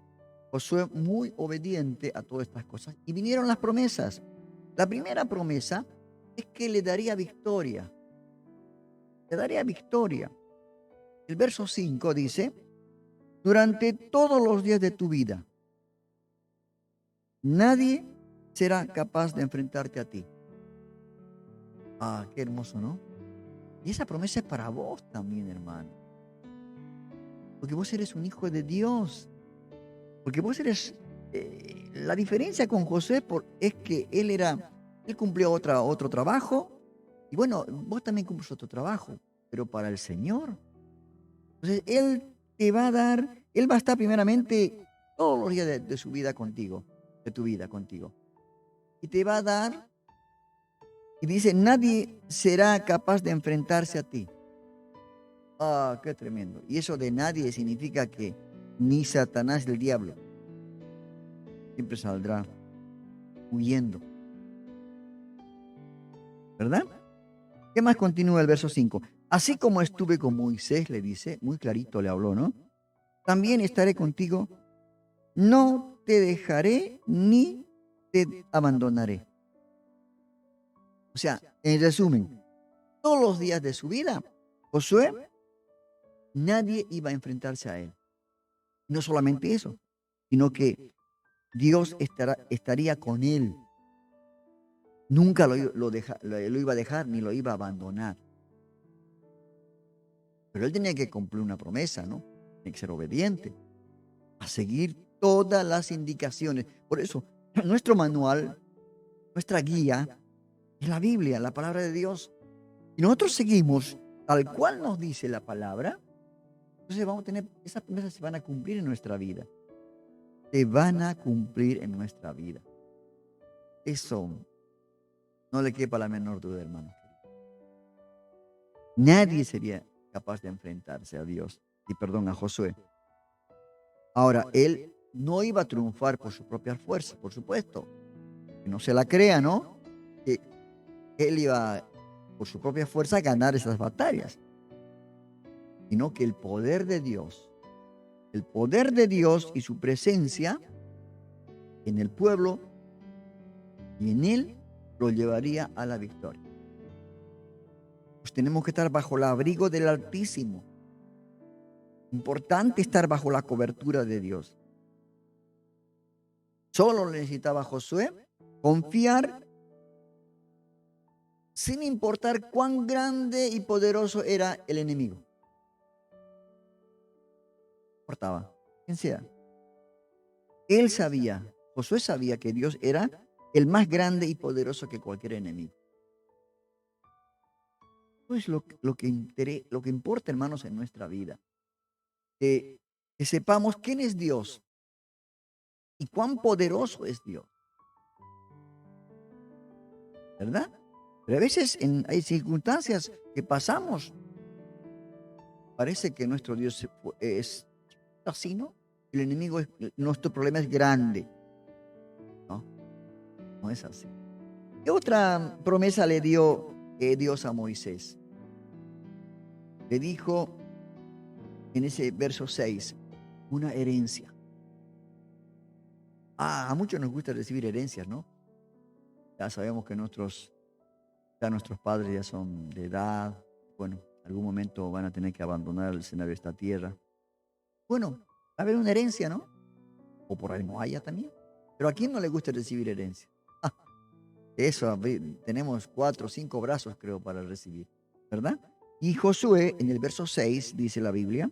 Josué muy obediente a todas estas cosas y vinieron las promesas. La primera promesa es que le daría victoria. Le daría victoria. El verso 5 dice: durante todos los días de tu vida, nadie será capaz de enfrentarte a ti. Ah, qué hermoso, ¿no? Y esa promesa es para vos también, hermano. Porque vos eres un hijo de Dios. Porque vos eres... la diferencia con Josué es que él cumplió otro trabajo. Y bueno, vos también cumples otro trabajo, pero para el Señor. Entonces, Él te va a dar, Él va a estar primeramente todos los días de su vida contigo, de tu vida contigo. Y te va a dar, y dice, nadie será capaz de enfrentarse a ti. Ah, qué tremendo. Y eso de nadie significa que ni Satanás, el diablo, siempre saldrá huyendo. ¿verdad? ¿Qué más continúa el verso 5? Así como estuve con Moisés, le dice, muy clarito le habló, ¿no? También estaré contigo, no te dejaré ni te abandonaré. O sea, en resumen, todos los días de su vida, Josué, nadie iba a enfrentarse a él. No solamente eso, sino que Dios estaría con él. Nunca lo iba a dejar ni lo iba a abandonar. Pero él tenía que cumplir una promesa, ¿no? Tenía que ser obediente, a seguir todas las indicaciones. Por eso, nuestro manual, nuestra guía, es la Biblia, la palabra de Dios. Y nosotros seguimos tal cual nos dice la palabra, entonces vamos a tener, esas promesas se van a cumplir en nuestra vida. Se van a cumplir en nuestra vida. Eso no le quepa la menor duda, hermano. Nadie sería capaz de enfrentarse a Dios, a Josué. Ahora, él no iba a triunfar por su propia fuerza, por supuesto. Que no se la crea, ¿no? Que él iba por su propia fuerza a ganar esas batallas. Sino que el poder de Dios y su presencia en el pueblo y en él lo llevaría a la victoria. Pues tenemos que estar bajo el abrigo del Altísimo. Importante estar bajo la cobertura de Dios. Solo necesitaba Josué confiar sin importar cuán grande y poderoso era el enemigo. No importaba quién sea. Josué sabía que Dios era el más grande y poderoso que cualquier enemigo. Pues lo que importa, hermanos, en nuestra vida. Que sepamos quién es Dios y cuán poderoso es Dios. ¿Verdad? Pero a veces hay circunstancias que pasamos. Parece que nuestro Dios es así, ¿no? El enemigo, nuestro problema es grande. No, no es así. ¿Qué otra promesa le dio Dios a Moisés? Le dijo en ese verso 6, una herencia. A muchos nos gusta recibir herencias, ¿no? Ya sabemos que nuestros padres ya son de edad. Bueno, en algún momento van a tener que abandonar el escenario de esta tierra. Bueno, va a haber una herencia, ¿no? O por ahí no haya también. Pero ¿a quién no le gusta recibir herencia? Eso, tenemos 4 o 5 brazos, creo, para recibir, ¿verdad? Y Josué, en el verso 6, dice la Biblia,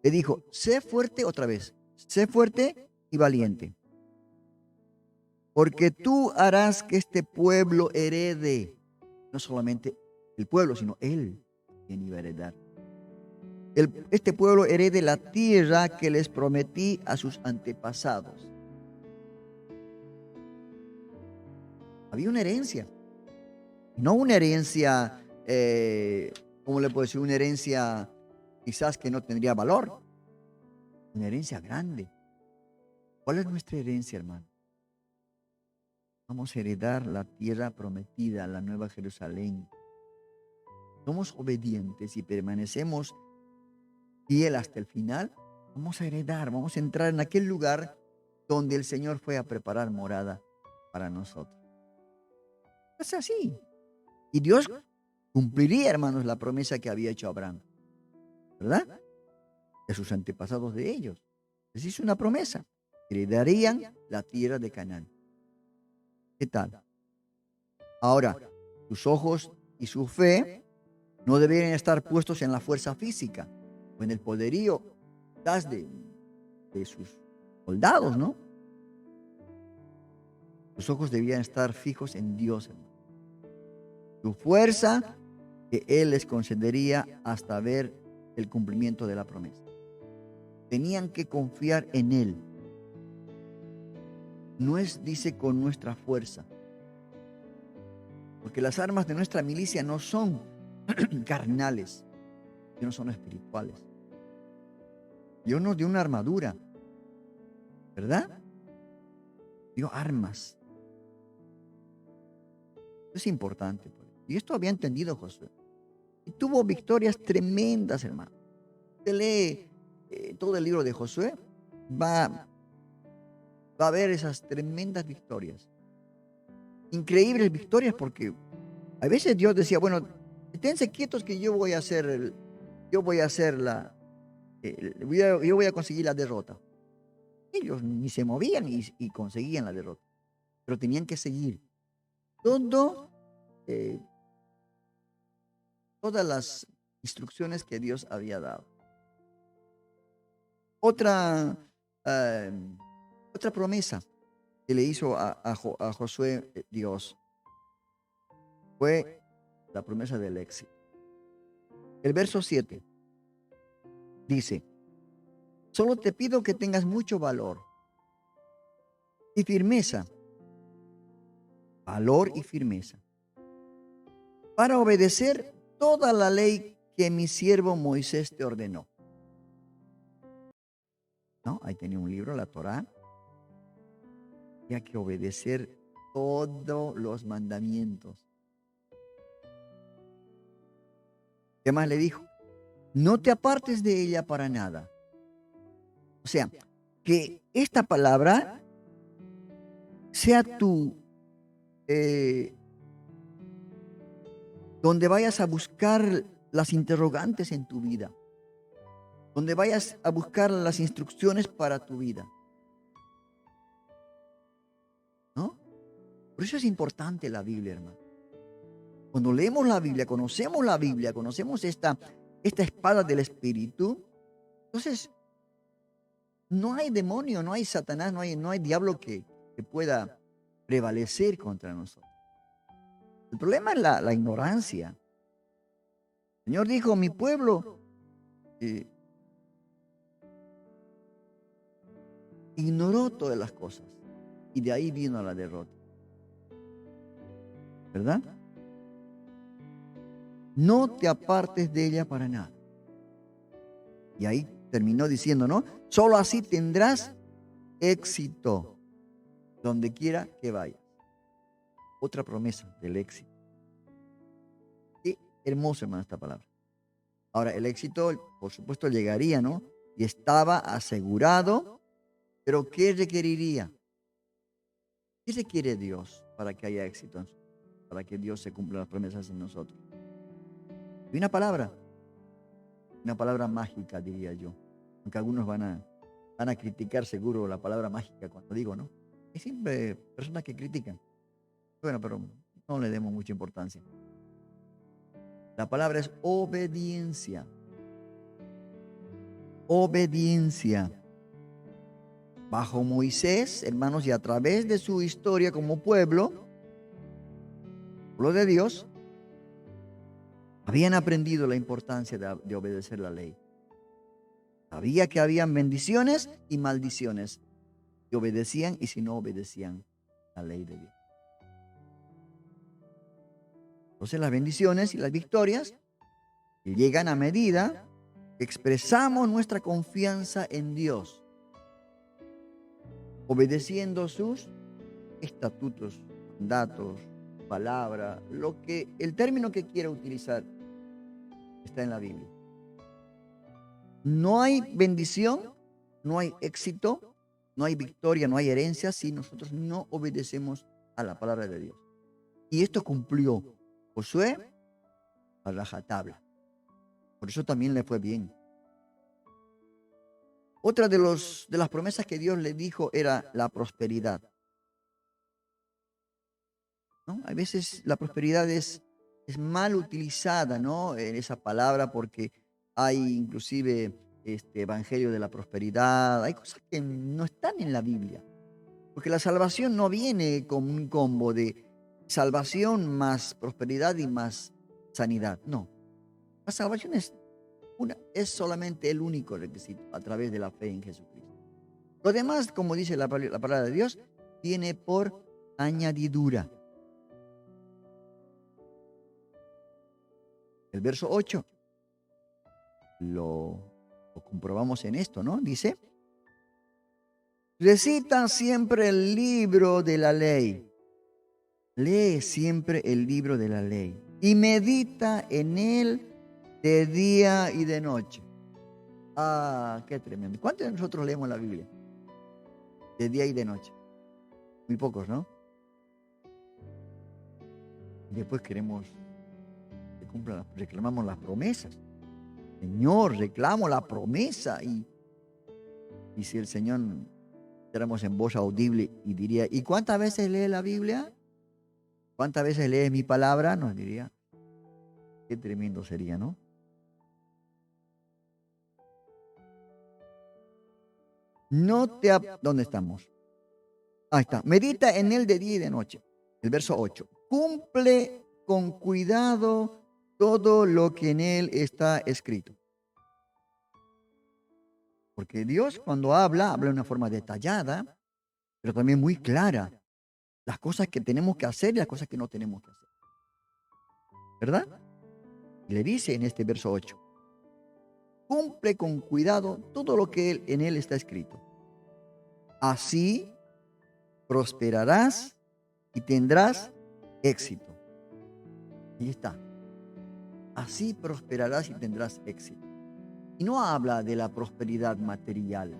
le dijo, sé fuerte otra vez, sé fuerte y valiente, porque tú harás que este pueblo herede, no solamente el pueblo, sino él quien iba a heredar. Este pueblo herede la tierra que les prometí a sus antepasados. Había una herencia, no una herencia, ¿cómo le puedo decir? Una herencia quizás que no tendría valor, una herencia grande. ¿Cuál es nuestra herencia, hermano? Vamos a heredar la tierra prometida, la Nueva Jerusalén. Somos obedientes y permanecemos fiel hasta el final. Vamos a heredar, vamos a entrar en aquel lugar donde el Señor fue a preparar morada para nosotros. Es así. Y Dios cumpliría, hermanos, la promesa que había hecho Abraham, ¿verdad? De sus antepasados de ellos. Les hizo una promesa. Heredarían la tierra de Canaán. ¿Qué tal? Ahora, sus ojos y su fe no deberían estar puestos en la fuerza física o en el poderío de sus soldados, ¿no? Sus ojos debían estar fijos en Dios, hermano. Su fuerza que Él les concedería hasta ver el cumplimiento de la promesa. Tenían que confiar en Él. No es, dice, con nuestra fuerza. Porque las armas de nuestra milicia no son carnales, sino son espirituales. Dios nos dio una armadura, ¿verdad? Dio armas. Es importante, pues. Y esto había entendido Josué. Y tuvo victorias tremendas, hermano. Usted lee todo el libro de Josué, va a ver esas tremendas victorias. Increíbles victorias, porque a veces Dios decía, bueno, esténse quietos que yo voy a hacer, yo voy a conseguir la derrota. Ellos ni se movían y conseguían la derrota, pero tenían que seguir todas las instrucciones que Dios había dado. Otra promesa que le hizo a Josué Dios fue la promesa del éxito. El verso 7 dice: solo te pido que tengas mucho valor y firmeza, para obedecer toda la ley que mi siervo Moisés te ordenó. ¿No? Ahí tenía un libro, la Torá. Había que obedecer todos los mandamientos. ¿Qué más le dijo? No te apartes de ella para nada. O sea, que esta palabra sea donde vayas a buscar las interrogantes en tu vida, donde vayas a buscar las instrucciones para tu vida, ¿no? Por eso es importante la Biblia, hermano. Cuando leemos la Biblia, conocemos esta espada del Espíritu, entonces no hay demonio, no hay Satanás, no hay diablo que pueda prevalecer contra nosotros. El problema es la ignorancia. El Señor dijo, mi pueblo ignoró todas las cosas y de ahí vino la derrota. ¿Verdad? No te apartes de ella para nada. Y ahí terminó diciendo, ¿no? Solo así tendrás éxito donde quiera que vayas. Otra promesa del éxito. Qué hermoso, hermano, esta palabra. Ahora, el éxito, por supuesto, llegaría, ¿no? Y estaba asegurado, pero ¿qué requeriría? ¿Qué requiere Dios para que haya éxito? Para que Dios se cumpla las promesas en nosotros. Y una palabra mágica, diría yo. Aunque algunos van a criticar seguro la palabra mágica cuando digo, ¿no? Hay siempre personas que critican. Bueno, pero no le demos mucha importancia. La palabra es obediencia. Obediencia. Bajo Moisés, hermanos, y a través de su historia como pueblo de Dios, habían aprendido la importancia de obedecer la ley. Sabía que habían bendiciones y maldiciones. Si obedecían y si no obedecían la ley de Dios. Entonces las bendiciones y las victorias llegan a medida que expresamos nuestra confianza en Dios, obedeciendo sus estatutos, mandatos, palabra, el término que quiera utilizar está en la Biblia. No hay bendición, no hay éxito, no hay victoria, no hay herencia si nosotros no obedecemos a la palabra de Dios. Y esto cumplió Josué a rajatabla. Por eso también le fue bien. Otra de las promesas que Dios le dijo era la prosperidad. ¿No? A veces la prosperidad es mal utilizada, ¿no? En esa palabra, porque hay inclusive evangelio de la prosperidad. Hay cosas que no están en la Biblia. Porque la salvación no viene con un combo de salvación más prosperidad y más sanidad. No. La salvación es solamente el único requisito a través de la fe en Jesucristo. Lo demás, como dice la palabra de Dios, viene por añadidura. El verso 8 lo comprobamos en esto, ¿no? Dice, recita siempre el libro de la ley lee siempre el libro de la ley y medita en él de día y de noche. Ah, qué tremendo. ¿Cuántos de nosotros leemos la Biblia? De día y de noche. Muy pocos, ¿no? Y después queremos que cumplan, reclamamos las promesas. Señor, reclamo la promesa. Y si el Señor éramos en voz audible y diría, ¿y cuántas veces lee la Biblia? ¿Cuántas veces lees mi palabra? Nos diría, qué tremendo sería, ¿no? ¿Dónde estamos? Ahí está. Medita en él de día y de noche. El verso 8. Cumple con cuidado todo lo que en él está escrito. Porque Dios cuando habla de una forma detallada, pero también muy clara. Las cosas que tenemos que hacer y las cosas que no tenemos que hacer. ¿Verdad? Y le dice en este verso 8. Cumple con cuidado todo lo que en él está escrito. Así prosperarás y tendrás éxito. Ahí está. Así prosperarás y tendrás éxito. Y no habla de la prosperidad material.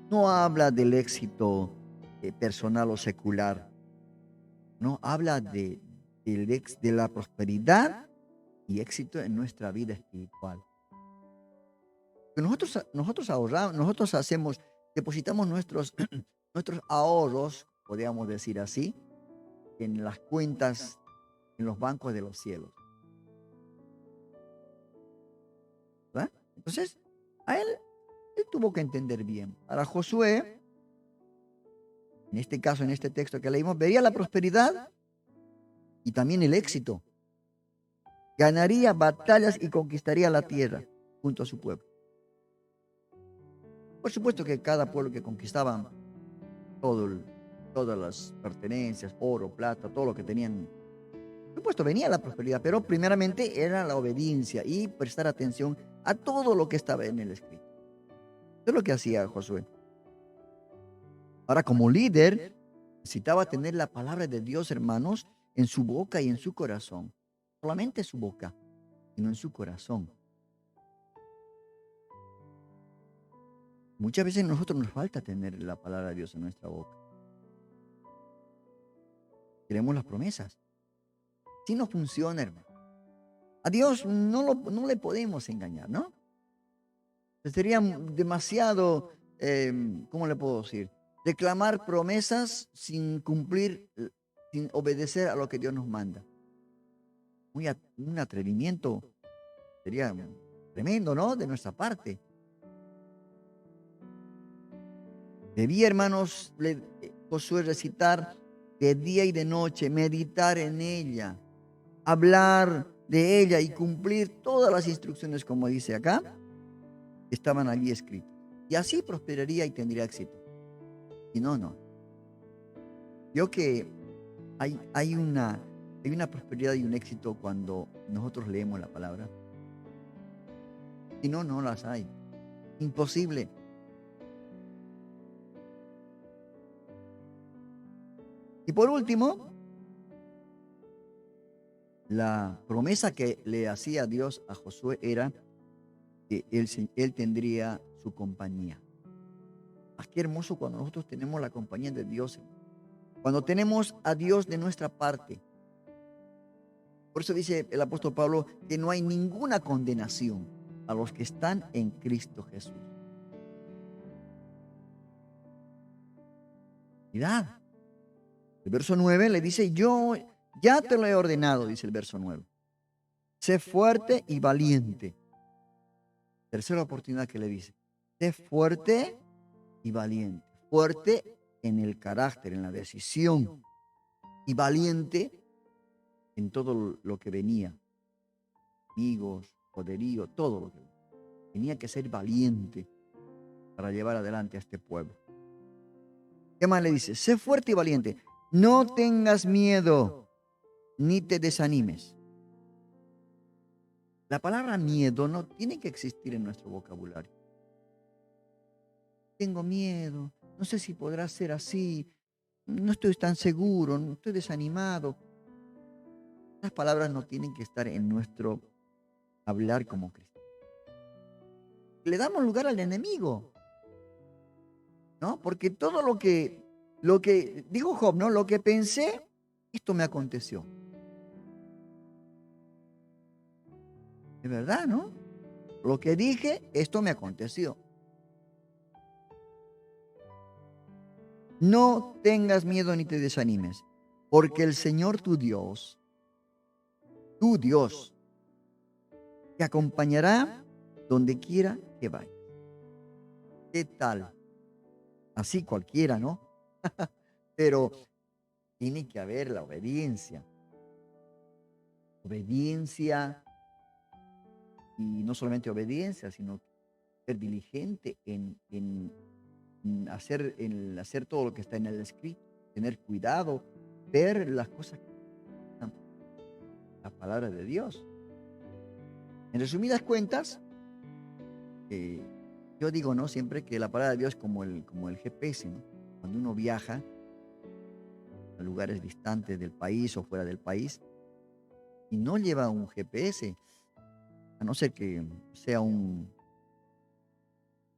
No habla del éxito personal o secular. No, habla de la prosperidad y éxito en nuestra vida espiritual. Nosotros ahorramos, depositamos nuestros ahorros, podríamos decir así, en las cuentas, en los bancos de los cielos. ¿Verdad? Entonces, él tuvo que entender bien. Para Josué, en este caso, en este texto que leímos, vería la prosperidad y también el éxito. Ganaría batallas y conquistaría la tierra junto a su pueblo. Por supuesto que cada pueblo que conquistaban todas las pertenencias, oro, plata, todo lo que tenían, por supuesto venía la prosperidad, pero primeramente era la obediencia y prestar atención a todo lo que estaba en el escrito. Eso es lo que hacía Josué. Ahora, como líder, necesitaba tener la palabra de Dios, hermanos, en su boca y en su corazón. Solamente su boca, sino en su corazón. Muchas veces a nosotros nos falta tener la palabra de Dios en nuestra boca. Queremos las promesas. Si no funciona, hermano. A Dios no le podemos engañar, ¿no? Sería demasiado, ¿cómo le puedo decir? Reclamar promesas sin cumplir, sin obedecer a lo que Dios nos manda. Un atrevimiento sería tremendo, ¿no? De nuestra parte. Debía, hermanos, Josué recitar de día y de noche, meditar en ella, hablar de ella y cumplir todas las instrucciones, como dice acá, que estaban allí escritas. Y así prosperaría y tendría éxito. Y no. Yo que hay una prosperidad y un éxito cuando nosotros leemos la palabra. Si no, no las hay. Imposible. Y por último, la promesa que le hacía Dios a Josué era que él tendría su compañía. Ah, qué hermoso cuando nosotros tenemos la compañía de Dios. Cuando tenemos a Dios de nuestra parte. Por eso dice el apóstol Pablo que no hay ninguna condenación a los que están en Cristo Jesús. Mirad. El verso 9 le dice, yo ya te lo he ordenado, dice el verso 9. Sé fuerte y valiente. Tercera oportunidad que le dice. Sé fuerte y valiente. Fuerte en el carácter, en la decisión. Y valiente en todo lo que venía. Amigos, poderío, todo lo que venía. Tenía que ser valiente para llevar adelante a este pueblo. ¿Qué más le dice? Sé fuerte y valiente. No tengas miedo, ni te desanimes. La palabra miedo no tiene que existir en nuestro vocabulario. Tengo miedo, no sé si podrá ser así. no estoy tan seguro, no estoy desanimado. Las palabras no tienen que estar en nuestro hablar como cristianos. Le damos lugar al enemigo, ¿no? Porque todo lo que dijo Job, ¿no? Lo que pensé, esto me aconteció. Es verdad, ¿no? Lo que dije, esto me aconteció. No tengas miedo ni te desanimes, porque el Señor tu Dios, te acompañará donde quiera que vayas. ¿Qué tal? Así cualquiera, ¿no? Pero tiene que haber la obediencia. Obediencia, y no solamente obediencia, sino ser diligente en hacer todo lo que está en el escrito, tener cuidado, ver las cosas que están en la palabra de Dios. En resumidas cuentas, yo digo, ¿no? Siempre que la palabra de Dios es como el GPS, ¿no? Cuando uno viaja a lugares distantes del país o fuera del país y no lleva un GPS, a no ser que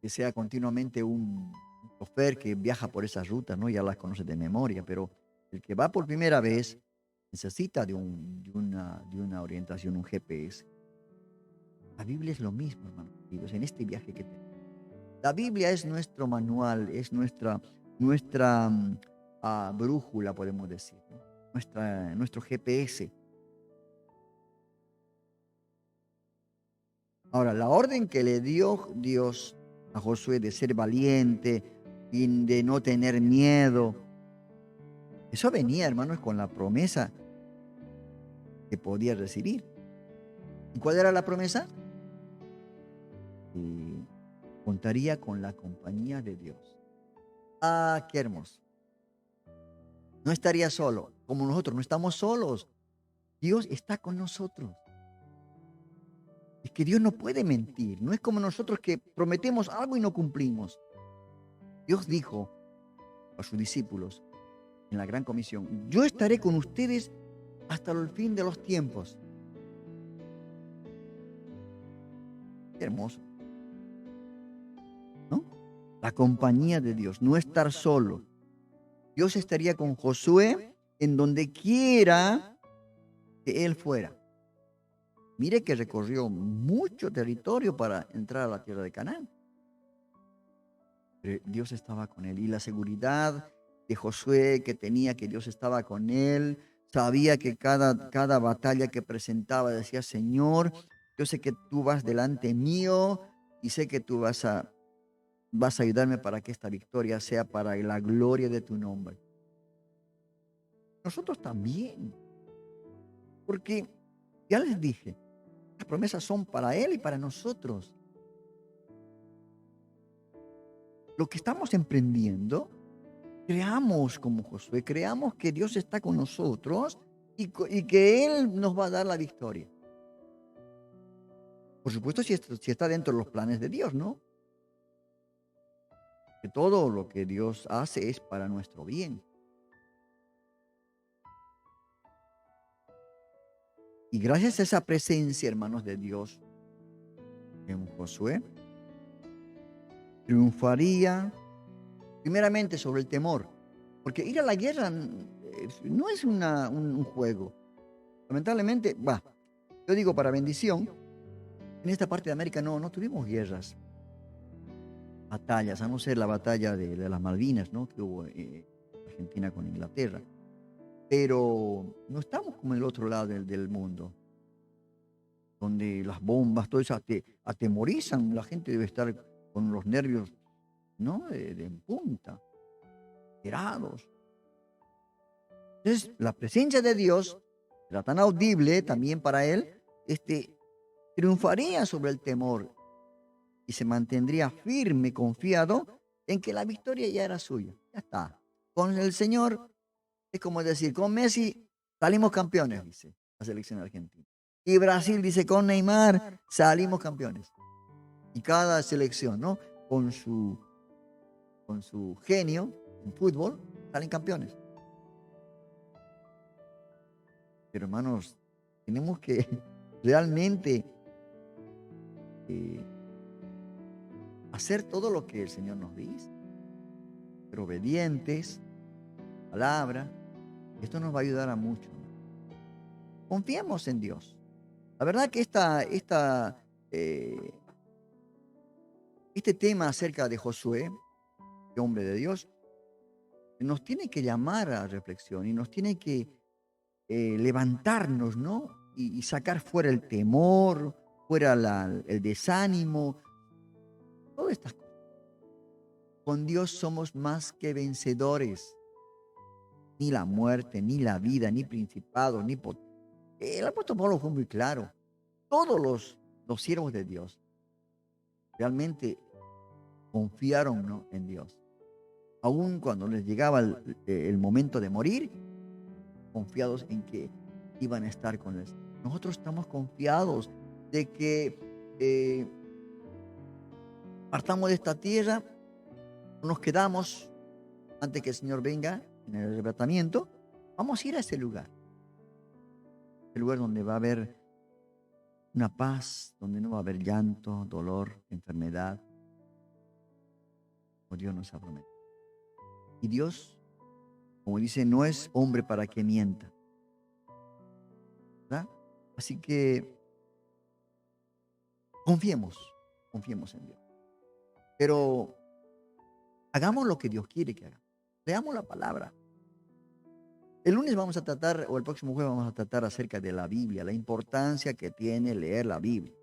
sea continuamente un chofer que viaja por esas rutas, ¿no? Ya las conoce de memoria, pero el que va por primera vez necesita de una orientación, un GPS. La Biblia es lo mismo, hermanos, en este viaje que tenemos. La Biblia es nuestro manual, es nuestra brújula, podemos decir, ¿no? Nuestro GPS. Ahora, la orden que le dio Dios a Josué de ser valiente y de no tener miedo, eso venía, hermanos, con la promesa que podía recibir. ¿Y cuál era la promesa? Que contaría con la compañía de Dios. Ah, qué hermoso. No estaría solo, como nosotros, no estamos solos. Dios está con nosotros. Es que Dios no puede mentir. No es como nosotros que prometemos algo y no cumplimos. Dios dijo a sus discípulos en la Gran Comisión: yo estaré con ustedes hasta el fin de los tiempos. Qué hermoso, ¿no? La compañía de Dios, no estar solo. Dios estaría con Josué en donde quiera que él fuera. Mire que recorrió mucho territorio para entrar a la tierra de Canaán. Pero Dios estaba con él. Y la seguridad de Josué que tenía que Dios estaba con él, sabía que cada batalla que presentaba decía: Señor, yo sé que tú vas delante mío y sé que tú vas a ayudarme para que esta victoria sea para la gloria de tu nombre. Nosotros también. Porque ya les dije, las promesas son para Él y para nosotros. Lo que estamos emprendiendo, creamos como Josué, creamos que Dios está con nosotros y que Él nos va a dar la victoria. Por supuesto, si está dentro de los planes de Dios, ¿no? Que todo lo que Dios hace es para nuestro bien. Y gracias a esa presencia, hermanos, de Dios en Josué, triunfaría primeramente sobre el temor. Porque ir a la guerra no es un juego. Lamentablemente, yo digo para bendición, en esta parte de América no tuvimos guerras, batallas, a no ser la batalla de las Malvinas, ¿no? Que hubo Argentina con Inglaterra. Pero no estamos como en el otro lado del mundo, donde las bombas, todo eso atemorizan. La gente debe estar con los nervios, ¿no? de punta, alterados. Entonces, la presencia de Dios era tan audible también para él, triunfaría sobre el temor y se mantendría firme, confiado en que la victoria ya era suya. Ya está. Con el Señor, es como decir, con Messi salimos campeones, dice la selección argentina. Y Brasil dice, con Neymar salimos campeones. Y cada selección, ¿no? Con su genio en fútbol, salen campeones. Pero hermanos, tenemos que realmente hacer todo lo que el Señor nos dice. Ser obedientes, palabra. Esto nos va a ayudar a mucho. Confiemos en Dios. La verdad que este tema acerca de Josué, este hombre de Dios, nos tiene que llamar a reflexión y nos tiene que levantarnos, ¿no? Y sacar fuera el temor, fuera el desánimo, todas estas cosas. Con Dios somos más que vencedores. Ni la muerte, ni la vida, ni principados, ni el apóstol Pablo fue muy claro. Todos los siervos de Dios realmente confiaron, ¿no?, en Dios. Aún cuando les llegaba el momento de morir, confiados en que iban a estar con Él. Nosotros estamos confiados de que partamos de esta tierra, nos quedamos antes que el Señor venga en el arrebatamiento. Vamos a ir a ese lugar. El lugar donde va a haber una paz, donde no va a haber llanto, dolor, enfermedad. Como Dios nos ha prometido. Y Dios, como dice, no es hombre para que mienta. ¿Verdad? Así que confiemos en Dios. Pero hagamos lo que Dios quiere que hagamos. Leamos la palabra. El lunes vamos a tratar, o el próximo jueves vamos a tratar acerca de la Biblia, la importancia que tiene leer la Biblia.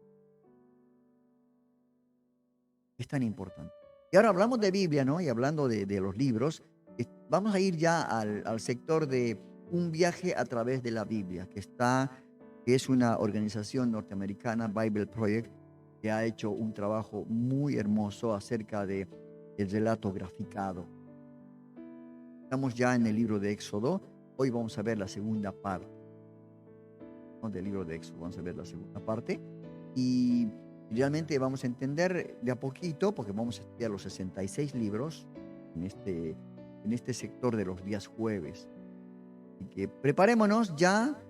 Es tan importante. Y ahora hablamos de Biblia, ¿no? Y hablando de los libros, vamos a ir ya al sector de un viaje a través de la Biblia, que es una organización norteamericana, Bible Project, que ha hecho un trabajo muy hermoso acerca del relato graficado. Estamos ya en el libro de Éxodo. Hoy vamos a ver la segunda parte, ¿no?, del libro de Éxodo. Vamos a ver la segunda parte y realmente vamos a entender de a poquito, porque vamos a estudiar los 66 libros en este sector de los días jueves. Así que preparémonos ya,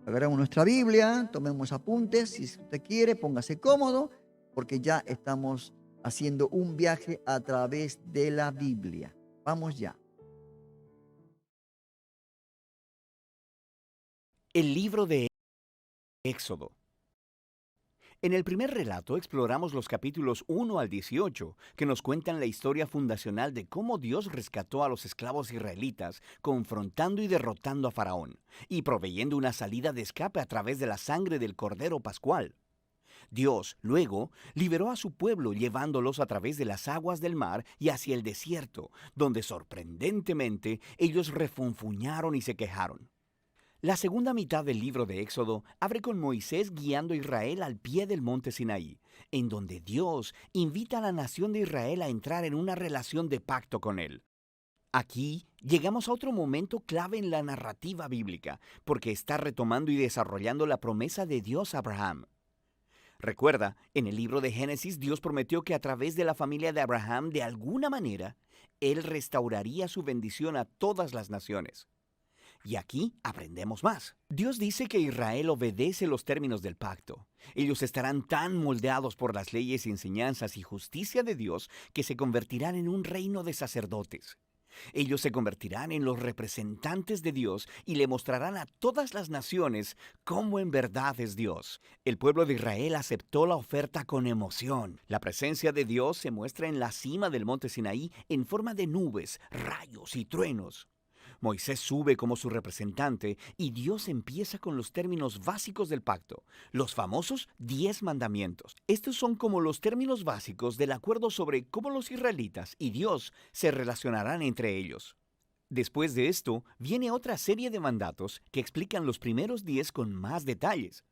agarramos nuestra Biblia, tomemos apuntes, si usted quiere, póngase cómodo, porque ya estamos haciendo un viaje a través de la Biblia. Vamos ya. El libro de Éxodo. En el primer relato exploramos los capítulos 1 al 18, que nos cuentan la historia fundacional de cómo Dios rescató a los esclavos israelitas, confrontando y derrotando a Faraón, y proveyendo una salida de escape a través de la sangre del Cordero Pascual. Dios, luego, liberó a su pueblo llevándolos a través de las aguas del mar y hacia el desierto, donde sorprendentemente ellos refunfuñaron y se quejaron. La segunda mitad del libro de Éxodo abre con Moisés guiando a Israel al pie del monte Sinaí, en donde Dios invita a la nación de Israel a entrar en una relación de pacto con Él. Aquí llegamos a otro momento clave en la narrativa bíblica, porque está retomando y desarrollando la promesa de Dios a Abraham. Recuerda, en el libro de Génesis Dios prometió que a través de la familia de Abraham, de alguna manera, Él restauraría su bendición a todas las naciones. Y aquí aprendemos más. Dios dice que Israel obedece los términos del pacto. Ellos estarán tan moldeados por las leyes, enseñanzas y justicia de Dios que se convertirán en un reino de sacerdotes. Ellos se convertirán en los representantes de Dios y le mostrarán a todas las naciones cómo en verdad es Dios. El pueblo de Israel aceptó la oferta con emoción. La presencia de Dios se muestra en la cima del monte Sinaí en forma de nubes, rayos y truenos. Moisés sube como su representante y Dios empieza con los términos básicos del pacto, los famosos 10 mandamientos. Estos son como los términos básicos del acuerdo sobre cómo los israelitas y Dios se relacionarán entre ellos. Después de esto, viene otra serie de mandatos que explican los primeros 10 con más detalles.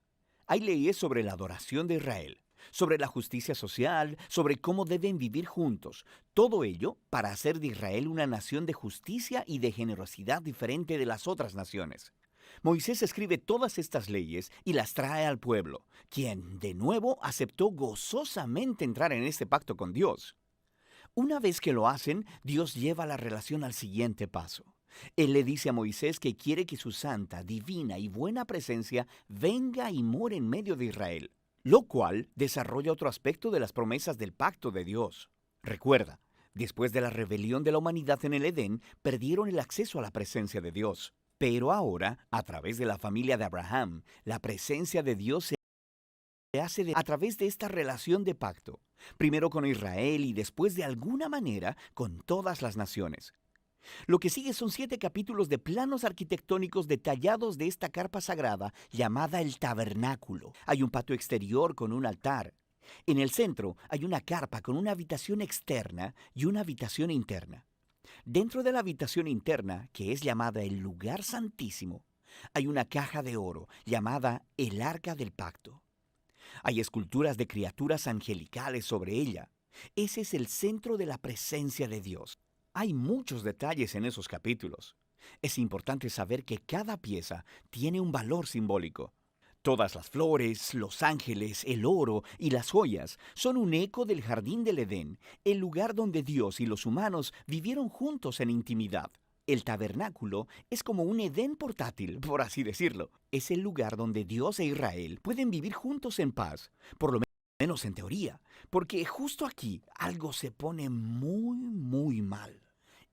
Hay leyes sobre la adoración de Israel, sobre la justicia social, sobre cómo deben vivir juntos. Todo ello para hacer de Israel una nación de justicia y de generosidad diferente de las otras naciones. Moisés escribe todas estas leyes y las trae al pueblo, quien, de nuevo, aceptó gozosamente entrar en este pacto con Dios. Una vez que lo hacen, Dios lleva la relación al siguiente paso. Él le dice a Moisés que quiere que su santa, divina y buena presencia venga y more en medio de Israel, lo cual desarrolla otro aspecto de las promesas del pacto de Dios. Recuerda, después de la rebelión de la humanidad en el Edén, perdieron el acceso a la presencia de Dios. Pero ahora, a través de la familia de Abraham, la presencia de Dios se hace a través de esta relación de pacto, primero con Israel y después de alguna manera con todas las naciones. Lo que sigue son 7 capítulos de planos arquitectónicos detallados de esta carpa sagrada llamada el tabernáculo. Hay un patio exterior con un altar. En el centro hay una carpa con una habitación externa y una habitación interna. Dentro de la habitación interna, que es llamada el lugar santísimo, hay una caja de oro llamada el arca del pacto. Hay esculturas de criaturas angelicales sobre ella. Ese es el centro de la presencia de Dios. Hay muchos detalles en esos capítulos. Es importante saber que cada pieza tiene un valor simbólico. Todas las flores, los ángeles, el oro y las joyas son un eco del jardín del Edén, el lugar donde Dios y los humanos vivieron juntos en intimidad. El tabernáculo es como un Edén portátil, por así decirlo. Es el lugar donde Dios e Israel pueden vivir juntos en paz, por lo menos en teoría, porque justo aquí algo se pone muy mal.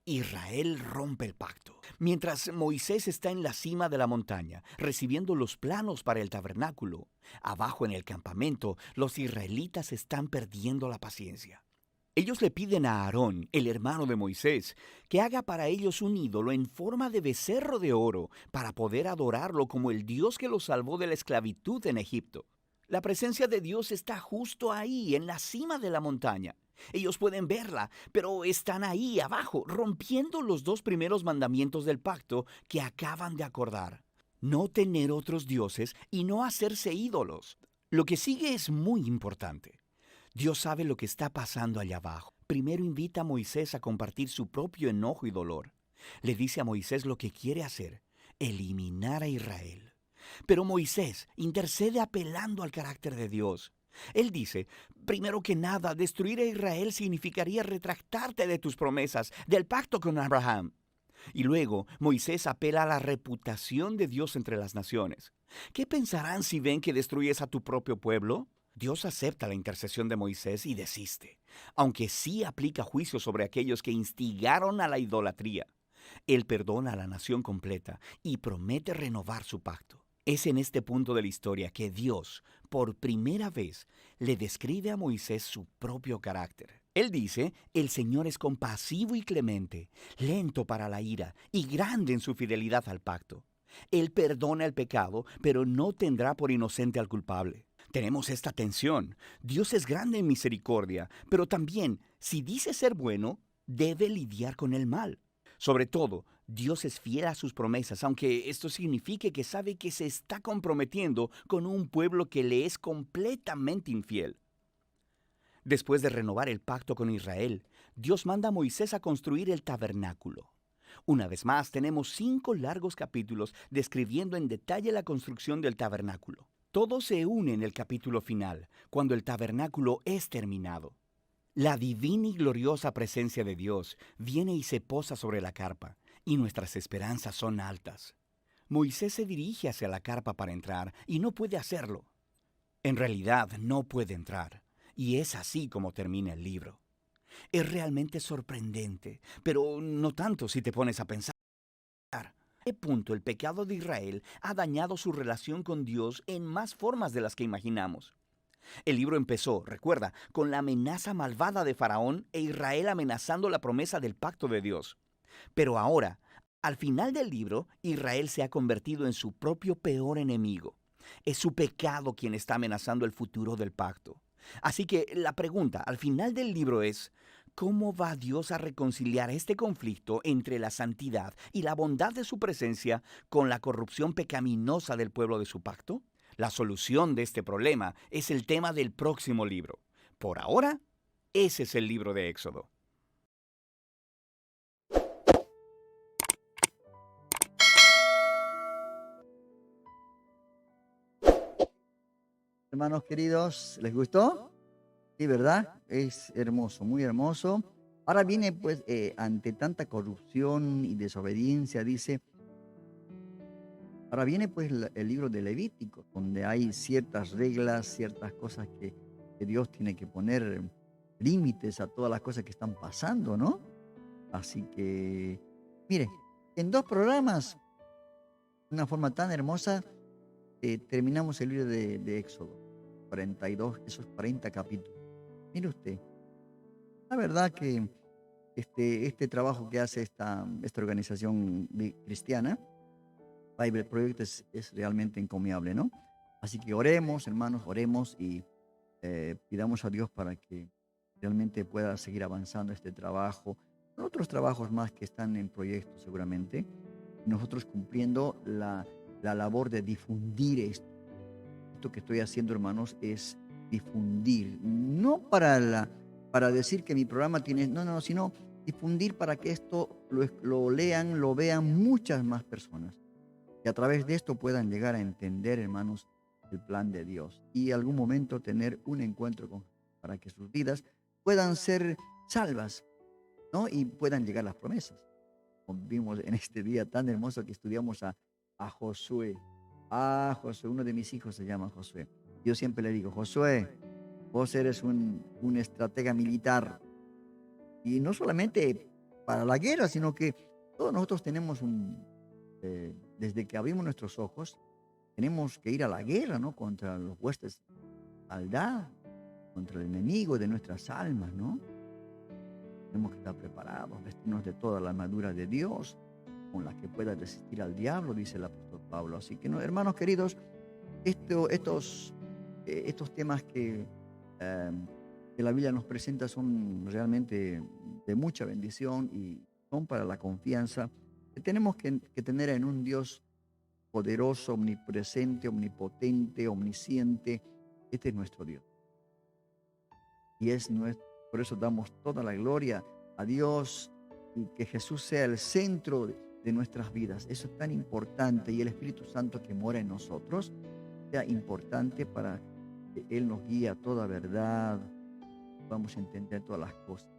Israel rompe el pacto. Mientras Moisés está en la cima de la montaña, recibiendo los planos para el tabernáculo, abajo en el campamento, los israelitas están perdiendo la paciencia. Ellos le piden a Aarón, el hermano de Moisés, que haga para ellos un ídolo en forma de becerro de oro para poder adorarlo como el Dios que los salvó de la esclavitud en Egipto. La presencia de Dios está justo ahí, en la cima de la montaña. Ellos pueden verla, pero están ahí abajo, rompiendo los 2 primeros mandamientos del pacto que acaban de acordar. No tener otros dioses y no hacerse ídolos. Lo que sigue es muy importante. Dios sabe lo que está pasando allá abajo. Primero invita a Moisés a compartir su propio enojo y dolor. Le dice a Moisés lo que quiere hacer: eliminar a Israel. Pero Moisés intercede apelando al carácter de Dios. Él dice, primero que nada, destruir a Israel significaría retractarte de tus promesas, del pacto con Abraham. Y luego Moisés apela a la reputación de Dios entre las naciones. ¿Qué pensarán si ven que destruyes a tu propio pueblo? Dios acepta la intercesión de Moisés y desiste, aunque sí aplica juicio sobre aquellos que instigaron a la idolatría. Él perdona a la nación completa y promete renovar su pacto. Es en este punto de la historia que Dios, por primera vez, le describe a Moisés su propio carácter. Él dice, el Señor es compasivo y clemente, lento para la ira y grande en su fidelidad al pacto. Él perdona el pecado, pero no tendrá por inocente al culpable. Tenemos esta tensión. Dios es grande en misericordia, pero también, si dice ser bueno, debe lidiar con el mal. Sobre todo, Dios es fiel a sus promesas, aunque esto signifique que sabe que se está comprometiendo con un pueblo que le es completamente infiel. Después de renovar el pacto con Israel, Dios manda a Moisés a construir el tabernáculo. Una vez más, tenemos 5 largos capítulos describiendo en detalle la construcción del tabernáculo. Todo se une en el capítulo final, cuando el tabernáculo es terminado. La divina y gloriosa presencia de Dios viene y se posa sobre la carpa, y nuestras esperanzas son altas. Moisés se dirige hacia la carpa para entrar, y no puede hacerlo. En realidad, no puede entrar, y es así como termina el libro. Es realmente sorprendente, pero no tanto si te pones a pensar. ¿A qué punto el pecado de Israel ha dañado su relación con Dios en más formas de las que imaginamos? El libro empezó, recuerda, con la amenaza malvada de Faraón e Israel amenazando la promesa del pacto de Dios. Pero ahora, al final del libro, Israel se ha convertido en su propio peor enemigo. Es su pecado quien está amenazando el futuro del pacto. Así que la pregunta al final del libro es, ¿cómo va Dios a reconciliar este conflicto entre la santidad y la bondad de su presencia con la corrupción pecaminosa del pueblo de su pacto? La solución de este problema es el tema del próximo libro. Por ahora, ese es el libro de Éxodo. Hermanos queridos, ¿les gustó? Sí, ¿verdad? Es hermoso, muy hermoso. Ahora viene, pues, ante tanta corrupción y desobediencia, dice, ahora viene, pues, el libro de Levítico, donde hay ciertas reglas, ciertas cosas que Dios tiene que poner límites a todas las cosas que están pasando, ¿no? Así que, mire, en 2 programas, de una forma tan hermosa, terminamos el libro de Éxodo, 42, esos 40 capítulos. Mire usted, la verdad que este trabajo que hace esta organización cristiana, Bible Project, es realmente encomiable, ¿no? Así que oremos, hermanos, oremos y pidamos a Dios para que realmente pueda seguir avanzando este trabajo. Son otros trabajos más que están en proyecto seguramente. Nosotros cumpliendo la labor de difundir esto. Esto que estoy haciendo, hermanos, es difundir. No para decir que mi programa tiene... No, sino difundir para que esto lo lean, lo vean muchas más personas. Y a través de esto puedan llegar a entender, hermanos, el plan de Dios. Y algún momento tener un encuentro con Jesús para que sus vidas puedan ser salvas, ¿no? Y puedan llegar las promesas. Como vimos en este día tan hermoso que estudiamos a Josué. Josué, uno de mis hijos se llama Josué. Yo siempre le digo, Josué, vos eres un estratega militar. Y no solamente para la guerra, sino que todos nosotros tenemos desde que abrimos nuestros ojos, tenemos que ir a la guerra, ¿no? Contra los huestes de maldad, contra el enemigo de nuestras almas, ¿no? Tenemos que estar preparados, vestirnos de toda la armadura de Dios, con la que pueda resistir al diablo, dice el apóstol Pablo. Así que, no, hermanos queridos, estos temas que la Biblia nos presenta son realmente de mucha bendición y son para la confianza que tenemos que tener en un Dios poderoso, omnipresente, omnipotente, omnisciente. Este es nuestro Dios. Y por eso damos toda la gloria a Dios y que Jesús sea el centro de nuestras vidas. Eso es tan importante, y el Espíritu Santo que mora en nosotros sea importante para que Él nos guíe a toda verdad, podamos entender todas las cosas.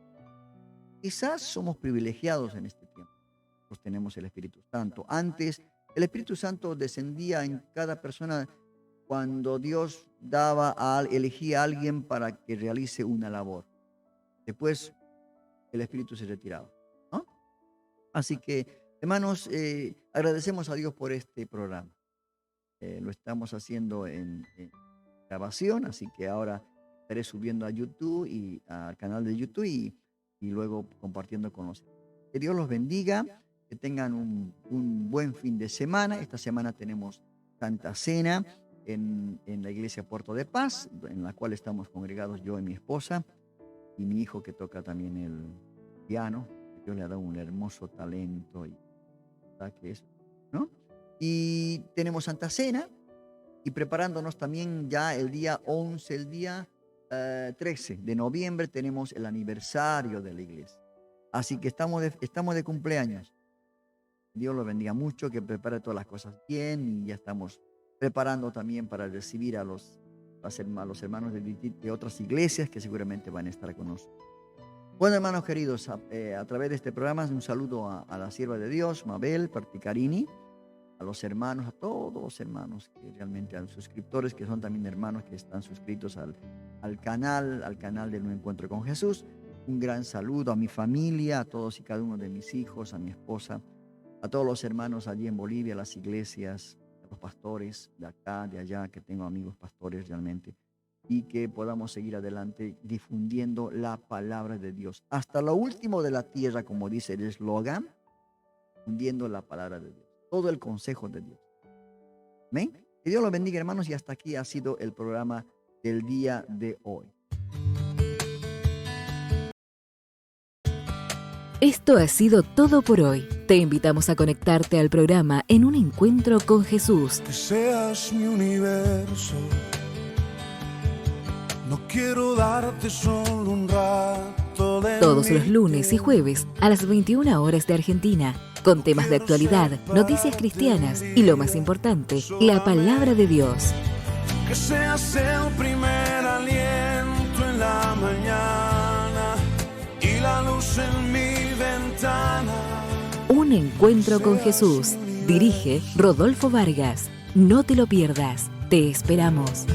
Quizás somos privilegiados en este tiempo. Nosotros tenemos el Espíritu Santo. Antes, el Espíritu Santo descendía en cada persona cuando Dios elegía a alguien para que realice una labor. Después, el Espíritu se retiraba, ¿no? Así que, hermanos, agradecemos a Dios por este programa. Lo estamos haciendo en grabación, así que ahora estaré subiendo a YouTube y al canal de YouTube y luego compartiendo con los. Que Dios los bendiga, que tengan un buen fin de semana. Esta semana tenemos Santa Cena en la iglesia Puerto de Paz, en la cual estamos congregados yo y mi esposa y mi hijo que toca también el piano. Dios le ha dado un hermoso talento y que es, ¿no? Y tenemos Santa Cena y preparándonos también ya el día 11, el día 13 de noviembre tenemos el aniversario de la iglesia. Así que estamos de cumpleaños. Dios lo bendiga mucho, que prepare todas las cosas bien, y ya estamos preparando también para recibir a los hermanos de otras iglesias que seguramente van a estar con nosotros. Bueno, hermanos queridos, a través de este programa un saludo a la sierva de Dios, Mabel Particarini, a los hermanos, a todos los hermanos, que realmente a los suscriptores, que son también hermanos que están suscritos al canal de Un Encuentro con Jesús. Un gran saludo a mi familia, a todos y cada uno de mis hijos, a mi esposa, a todos los hermanos allí en Bolivia, a las iglesias, a los pastores de acá, de allá, que tengo amigos pastores realmente, y que podamos seguir adelante difundiendo la palabra de Dios. Hasta lo último de la tierra, como dice el eslogan, difundiendo la palabra de Dios. Todo el consejo de Dios. ¿Amén? Que Dios los bendiga, hermanos, y hasta aquí ha sido el programa del día de hoy. Esto ha sido todo por hoy. Te invitamos a conectarte al programa En un Encuentro con Jesús. Que seas mi universo. No quiero darte solo un rato de Todos los lunes y jueves a las 21 horas de Argentina, con temas de actualidad, noticias cristianas y, lo más importante, la palabra de Dios. Que seas el primer aliento en la mañana y la luz luz en mi ventana. Un encuentro con Jesús. Dirige Rodolfo Vargas. No te lo pierdas. Te esperamos.